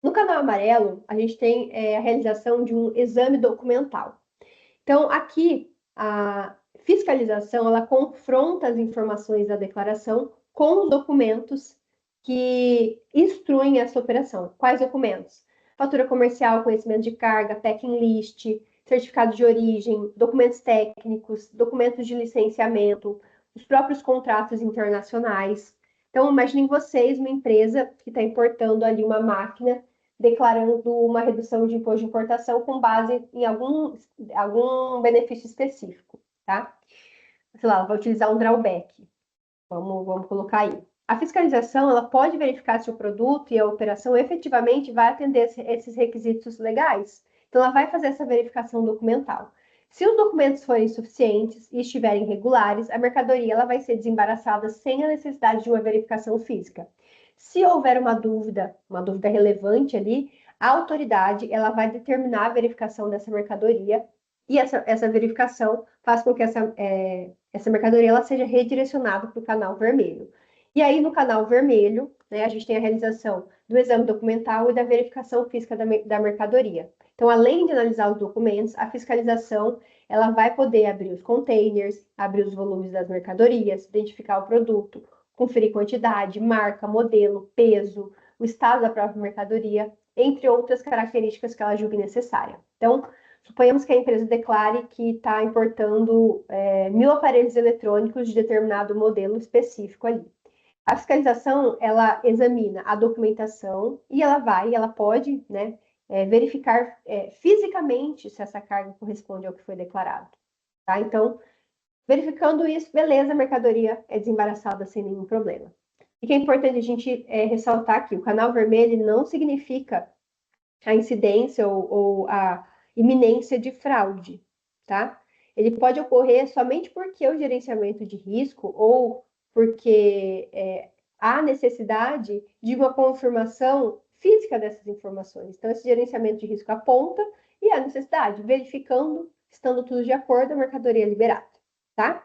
No canal amarelo, a gente tem a realização de um exame documental. Então, aqui, a fiscalização, ela confronta as informações da declaração com os documentos que instruem essa operação. Quais documentos? Fatura comercial, conhecimento de carga, packing list, certificado de origem, documentos técnicos, documentos de licenciamento, os próprios contratos internacionais. Então, imaginem vocês uma empresa que está importando ali uma máquina, declarando uma redução de imposto de importação com base em algum benefício específico, tá? Sei lá, ela vai utilizar um drawback. Vamos colocar aí. A fiscalização, ela pode verificar se o produto e a operação efetivamente vai atender esses requisitos legais. Então, ela vai fazer essa verificação documental. Se os documentos forem suficientes e estiverem regulares, a mercadoria ela vai ser desembaraçada sem a necessidade de uma verificação física. Se houver uma dúvida relevante ali, a autoridade ela vai determinar a verificação dessa mercadoria e essa verificação faz com que essa mercadoria ela seja redirecionada para o canal vermelho. E aí, no canal vermelho, né, a gente tem a realização do exame documental e da verificação física da mercadoria. Então, além de analisar os documentos, a fiscalização ela vai poder abrir os containers, abrir os volumes das mercadorias, identificar o produto, conferir quantidade, marca, modelo, peso, o estado da própria mercadoria, entre outras características que ela julgue necessária. Então, suponhamos que a empresa declare que está importando 1.000 aparelhos eletrônicos de determinado modelo específico ali. A fiscalização, ela examina a documentação e ela pode, né, verificar fisicamente se essa carga corresponde ao que foi declarado. Tá? Então, verificando isso, beleza, a mercadoria é desembaraçada sem nenhum problema. E que é importante a gente ressaltar que o canal vermelho não significa a incidência ou a iminência de fraude, tá? Ele pode ocorrer somente porque o gerenciamento de risco ou porque há necessidade de uma confirmação física dessas informações. Então, esse gerenciamento de risco aponta E a necessidade, verificando, estando tudo de acordo, a mercadoria é liberada, tá?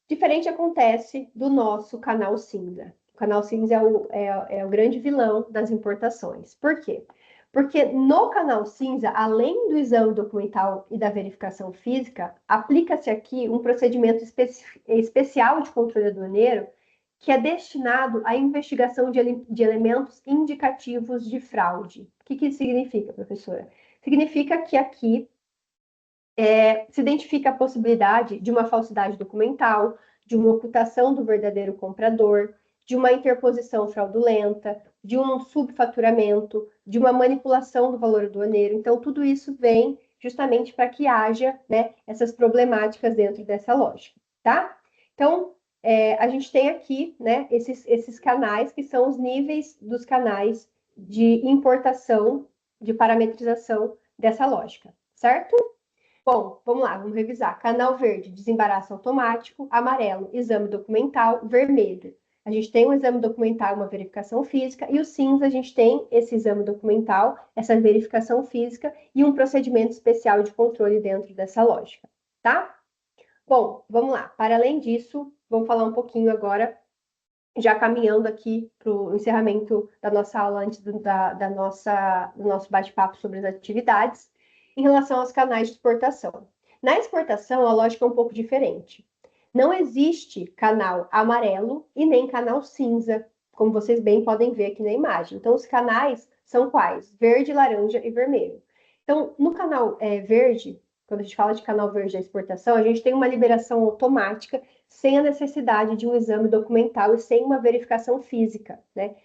Diferente acontece do nosso canal cinza. O canal cinza é o grande vilão das importações. Por quê? Porque no canal cinza, além do exame documental e da verificação física, aplica-se aqui um procedimento especial de controle aduaneiro que é destinado à investigação de elementos indicativos de fraude. O que isso significa, professora? Significa que aqui se identifica a possibilidade de uma falsidade documental, de uma ocultação do verdadeiro comprador, de uma interposição fraudulenta, de um subfaturamento, de uma manipulação do valor aduaneiro. Então, tudo isso vem justamente para que haja, né, essas problemáticas dentro dessa lógica, tá? Então, a gente tem aqui, né, esses canais que são os níveis dos canais de importação, de parametrização dessa lógica, certo? Bom, vamos lá, vamos revisar. Canal verde, desembaraço automático. Amarelo, exame documental. Vermelho, a gente tem um exame documental, uma verificação física. E o cinza, a gente tem esse exame documental, essa verificação física e um procedimento especial de controle dentro dessa lógica, tá? Bom, vamos lá. Para além disso, vamos falar um pouquinho agora, já caminhando aqui para o encerramento da nossa aula, antes do nosso bate-papo sobre as atividades, em relação aos canais de exportação. Na exportação, a lógica é um pouco diferente. Não existe canal amarelo e nem canal cinza, como vocês bem podem ver aqui na imagem. Então, os canais são quais? Verde, laranja e vermelho. Então, no canal verde, quando a gente fala de canal verde da exportação, a gente tem uma liberação automática sem a necessidade de um exame documental e sem uma verificação física, né?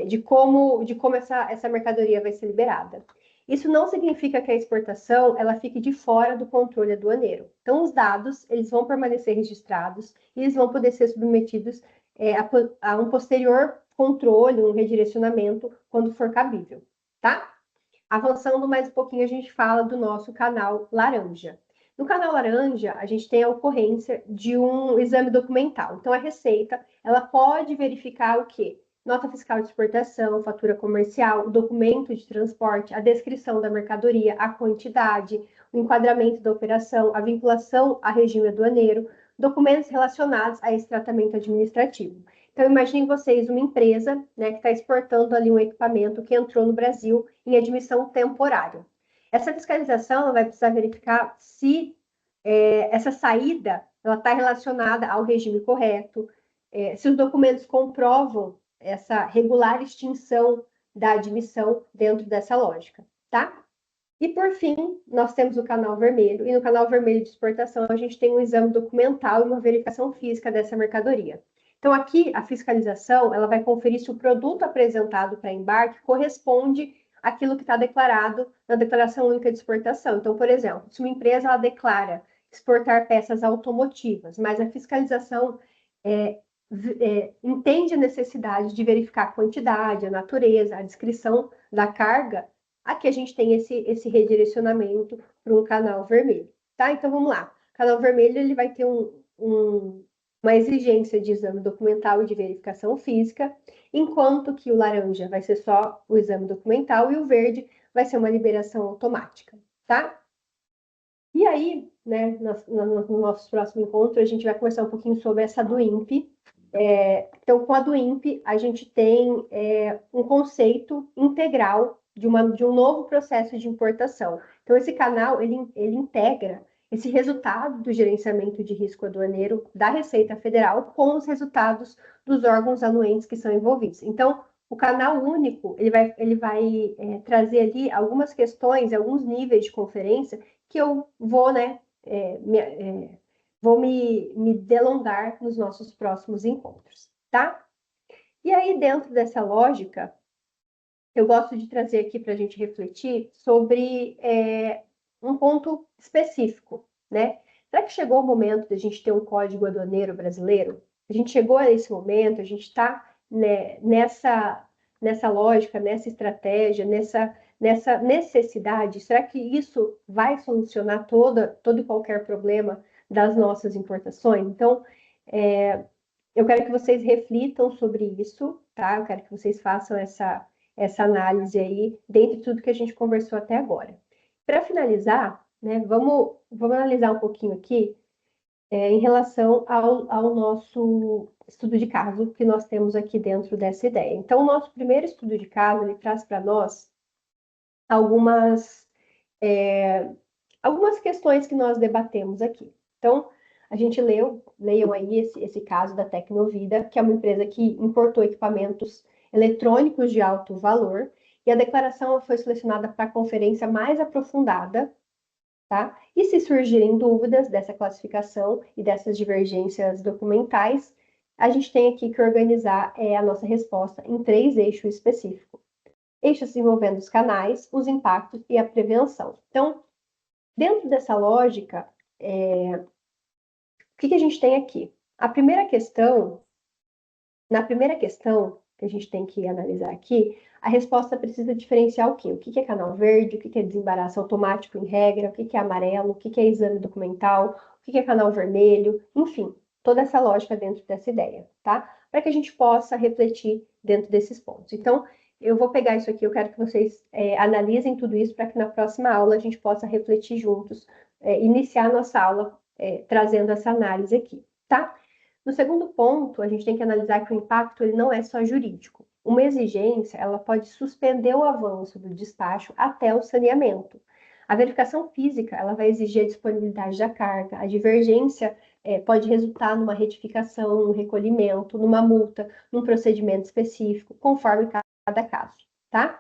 De como essa mercadoria vai ser liberada. Isso não significa que a exportação ela fique de fora do controle aduaneiro. Então, os dados eles vão permanecer registrados e eles vão poder ser submetidos a um posterior controle, um redirecionamento, quando for cabível, tá? Avançando mais um pouquinho, a gente fala do nosso canal laranja. No canal laranja, a gente tem a ocorrência de um exame documental. Então, a Receita, ela pode verificar o quê? Nota fiscal de exportação, fatura comercial, o documento de transporte, a descrição da mercadoria, a quantidade, o enquadramento da operação, a vinculação a regime aduaneiro, documentos relacionados a esse tratamento administrativo. Então, imaginem vocês uma empresa, né, que está exportando ali um equipamento que entrou no Brasil em admissão temporária. Essa fiscalização vai precisar verificar se essa saída está relacionada ao regime correto, se os documentos comprovam essa regular extinção da admissão dentro dessa lógica, tá? E, por fim, nós temos o canal vermelho, e no canal vermelho de exportação a gente tem um exame documental e uma verificação física dessa mercadoria. Então, aqui, a fiscalização, ela vai conferir se o produto apresentado para embarque corresponde àquilo que está declarado na Declaração Única de Exportação. Então, por exemplo, se uma empresa ela declara exportar peças automotivas, mas a fiscalização entende a necessidade de verificar a quantidade, a natureza, a descrição da carga, aqui a gente tem esse redirecionamento para um canal vermelho, tá? Então, vamos lá. O canal vermelho, ele vai ter uma exigência de exame documental e de verificação física, enquanto que o laranja vai ser só o exame documental e o verde vai ser uma liberação automática, tá? E aí, né, no nosso próximo encontro, a gente vai conversar um pouquinho sobre essa do INPE. Então, com a do INPE, a gente tem um conceito integral de um novo processo de importação. Então, esse canal, ele integra esse resultado do gerenciamento de risco aduaneiro da Receita Federal com os resultados dos órgãos anuentes que são envolvidos. Então, o canal único, ele vai trazer ali algumas questões, alguns níveis de conferência que eu vou, né, vou me delongar nos nossos próximos encontros, tá? E aí, dentro dessa lógica, eu gosto de trazer aqui para a gente refletir sobre um ponto específico, né? Será que chegou o momento de a gente ter um código aduaneiro brasileiro? A gente chegou a esse momento, a gente está, né, nessa lógica, nessa estratégia, nessa necessidade? Será que isso vai solucionar todo e qualquer problema das nossas importações? Então, eu quero que vocês reflitam sobre isso, tá? Eu quero que vocês façam essa análise aí, dentro de tudo que a gente conversou até agora. Para finalizar, né, vamos analisar um pouquinho aqui em relação ao nosso estudo de caso que nós temos aqui dentro dessa ideia. Então, o nosso primeiro estudo de caso, ele traz para nós algumas questões que nós debatemos aqui. Então, a gente leiam aí esse caso da Tecnovida, que é uma empresa que importou equipamentos eletrônicos de alto valor, e a declaração foi selecionada para a conferência mais aprofundada, tá? E se surgirem dúvidas dessa classificação e dessas divergências documentais, a gente tem aqui que organizar a nossa resposta em 3 eixos específicos. Eixos envolvendo os canais, os impactos e a prevenção. Então, dentro dessa lógica, o que a gente tem aqui? Na primeira questão que a gente tem que analisar aqui, a resposta precisa diferenciar o quê? O que é canal verde, o que é desembaraço automático em regra, o que é amarelo, o que é exame documental, o que é canal vermelho, enfim, toda essa lógica dentro dessa ideia, tá? Para que a gente possa refletir dentro desses pontos. Então, eu vou pegar isso aqui, eu quero que vocês analisem tudo isso para que na próxima aula a gente possa refletir juntos, iniciar a nossa aula trazendo essa análise aqui, tá? No segundo ponto, a gente tem que analisar que o impacto ele não é só jurídico. Uma exigência, ela pode suspender o avanço do despacho até o saneamento. A verificação física, ela vai exigir a disponibilidade da carga. A divergência pode resultar numa retificação, num recolhimento, numa multa, num procedimento específico, conforme cada caso, tá?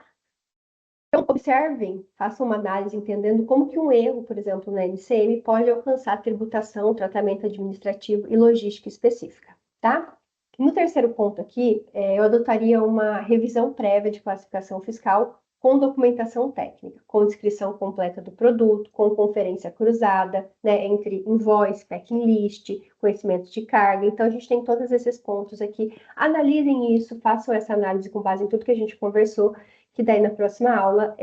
Então, observem, façam uma análise entendendo como que um erro, por exemplo, na NCM, pode alcançar tributação, tratamento administrativo e logística específica, tá? No terceiro ponto aqui, eu adotaria uma revisão prévia de classificação fiscal com documentação técnica, com descrição completa do produto, com conferência cruzada, né, entre invoice, packing list, conhecimento de carga. Então, a gente tem todos esses pontos aqui. Analisem isso, façam essa análise com base em tudo que a gente conversou, que daí na próxima aula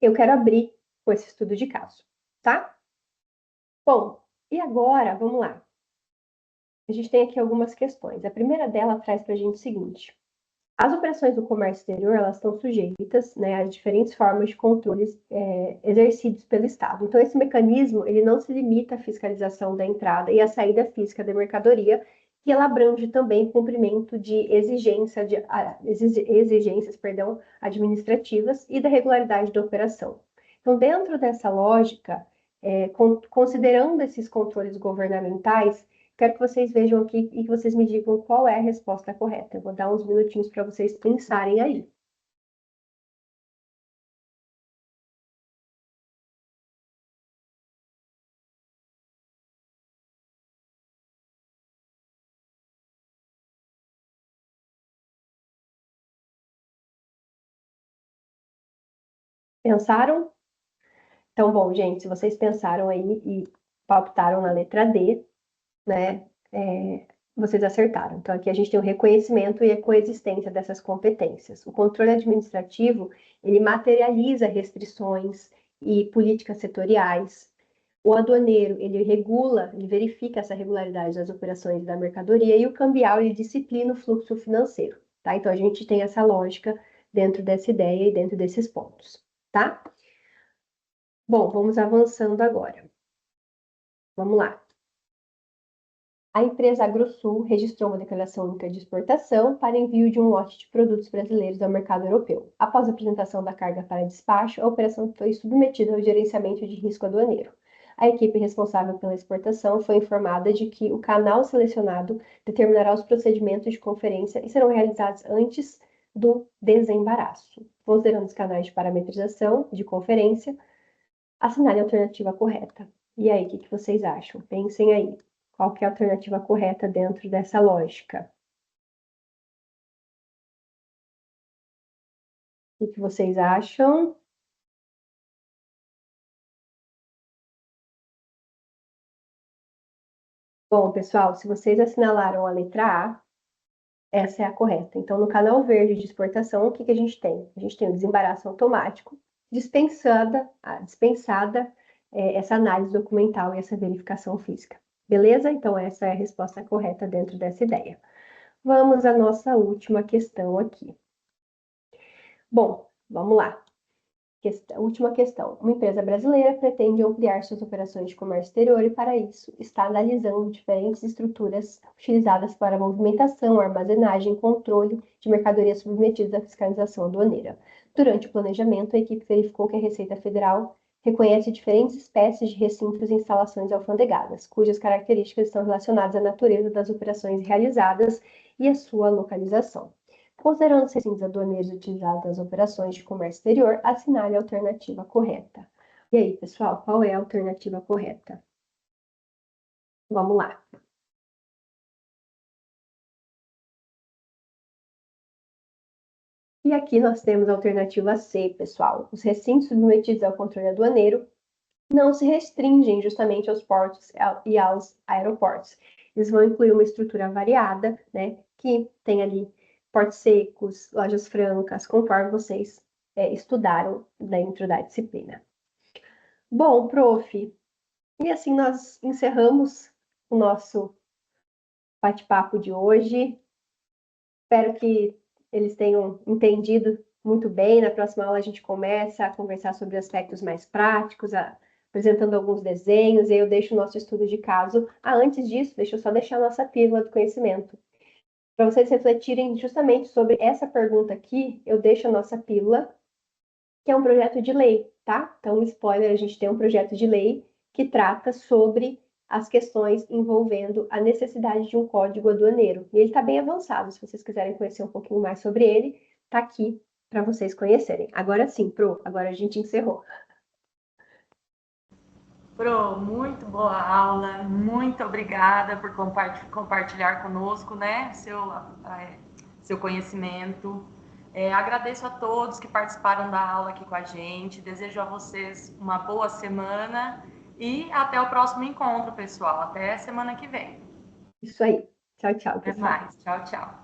eu quero abrir com esse estudo de caso, tá? Bom, e agora, vamos lá. A gente tem aqui algumas questões. A primeira dela traz para a gente o seguinte: as operações do comércio exterior, elas estão sujeitas, né, a diferentes formas de controles exercidos pelo Estado. Então, esse mecanismo, ele não se limita à fiscalização da entrada e à saída física da mercadoria, e ela abrange também o cumprimento de exigências administrativas e da regularidade da operação. Então, dentro dessa lógica, considerando esses controles governamentais, quero que vocês vejam aqui e que vocês me digam qual é a resposta correta. Eu vou dar uns minutinhos para vocês pensarem aí. Pensaram? Então, bom, gente, se vocês pensaram aí e palpitaram na letra D, né, vocês acertaram. Então, aqui a gente tem o reconhecimento e a coexistência dessas competências. O controle administrativo, ele materializa restrições e políticas setoriais. O aduaneiro, ele regula, ele verifica essa regularidade das operações da mercadoria, e o cambial, ele disciplina o fluxo financeiro, tá? Então, a gente tem essa lógica dentro dessa ideia e dentro desses pontos, tá? Bom, vamos avançando agora. Vamos lá. A empresa AgroSul registrou uma declaração única de exportação para envio de um lote de produtos brasileiros ao mercado europeu. Após a apresentação da carga para despacho, a operação foi submetida ao gerenciamento de risco aduaneiro. A equipe responsável pela exportação foi informada de que o canal selecionado determinará os procedimentos de conferência e serão realizados antes do desembaraço. Considerando os canais de parametrização de conferência, assinale a alternativa correta. E aí, o que vocês acham? Pensem aí. Qual que é a alternativa correta dentro dessa lógica? O que vocês acham? Bom, pessoal, se vocês assinalaram a letra A, essa é a correta. Então, no canal verde de exportação, o que a gente tem? A gente tem o desembaraço automático, dispensada essa análise documental e essa verificação física. Beleza? Então, essa é a resposta correta dentro dessa ideia. Vamos à nossa última questão aqui. Bom, vamos lá. Última questão. Uma empresa brasileira pretende ampliar suas operações de comércio exterior e, para isso, está analisando diferentes estruturas utilizadas para movimentação, armazenagem e controle de mercadorias submetidas à fiscalização aduaneira. Durante o planejamento, a equipe verificou que a Receita Federal reconhece diferentes espécies de recintos e instalações alfandegadas, cujas características estão relacionadas à natureza das operações realizadas e à sua localização. Considerando os recintos aduaneiros utilizados nas operações de comércio exterior, assinale a alternativa correta. E aí, pessoal, qual é a alternativa correta? Vamos lá. E aqui nós temos a alternativa C, pessoal. Os recintos submetidos ao controle aduaneiro não se restringem justamente aos portos e aos aeroportos. Eles vão incluir uma estrutura variada, né, que tem ali portos secos, lojas francas, conforme vocês estudaram dentro da disciplina. Bom, prof, e assim nós encerramos o nosso bate-papo de hoje. Espero que eles tenham entendido muito bem. Na próxima aula a gente começa a conversar sobre aspectos mais práticos, apresentando alguns desenhos, e aí eu deixo o nosso estudo de caso. Antes disso, deixa eu só deixar a nossa pílula do conhecimento. Para vocês refletirem justamente sobre essa pergunta aqui, eu deixo a nossa pílula, que é um projeto de lei, tá? Então, spoiler, a gente tem um projeto de lei que trata sobre as questões envolvendo a necessidade de um código aduaneiro. E ele está bem avançado, se vocês quiserem conhecer um pouquinho mais sobre ele, está aqui para vocês conhecerem. Agora sim, Pro, agora a gente encerrou. Pro, muito boa aula, muito obrigada por compartilhar conosco, né, seu conhecimento. Agradeço a todos que participaram da aula aqui com a gente, desejo a vocês uma boa semana e até o próximo encontro, pessoal. Até semana que vem. Isso aí. Tchau, tchau, Até pessoal. mais. Tchau, tchau.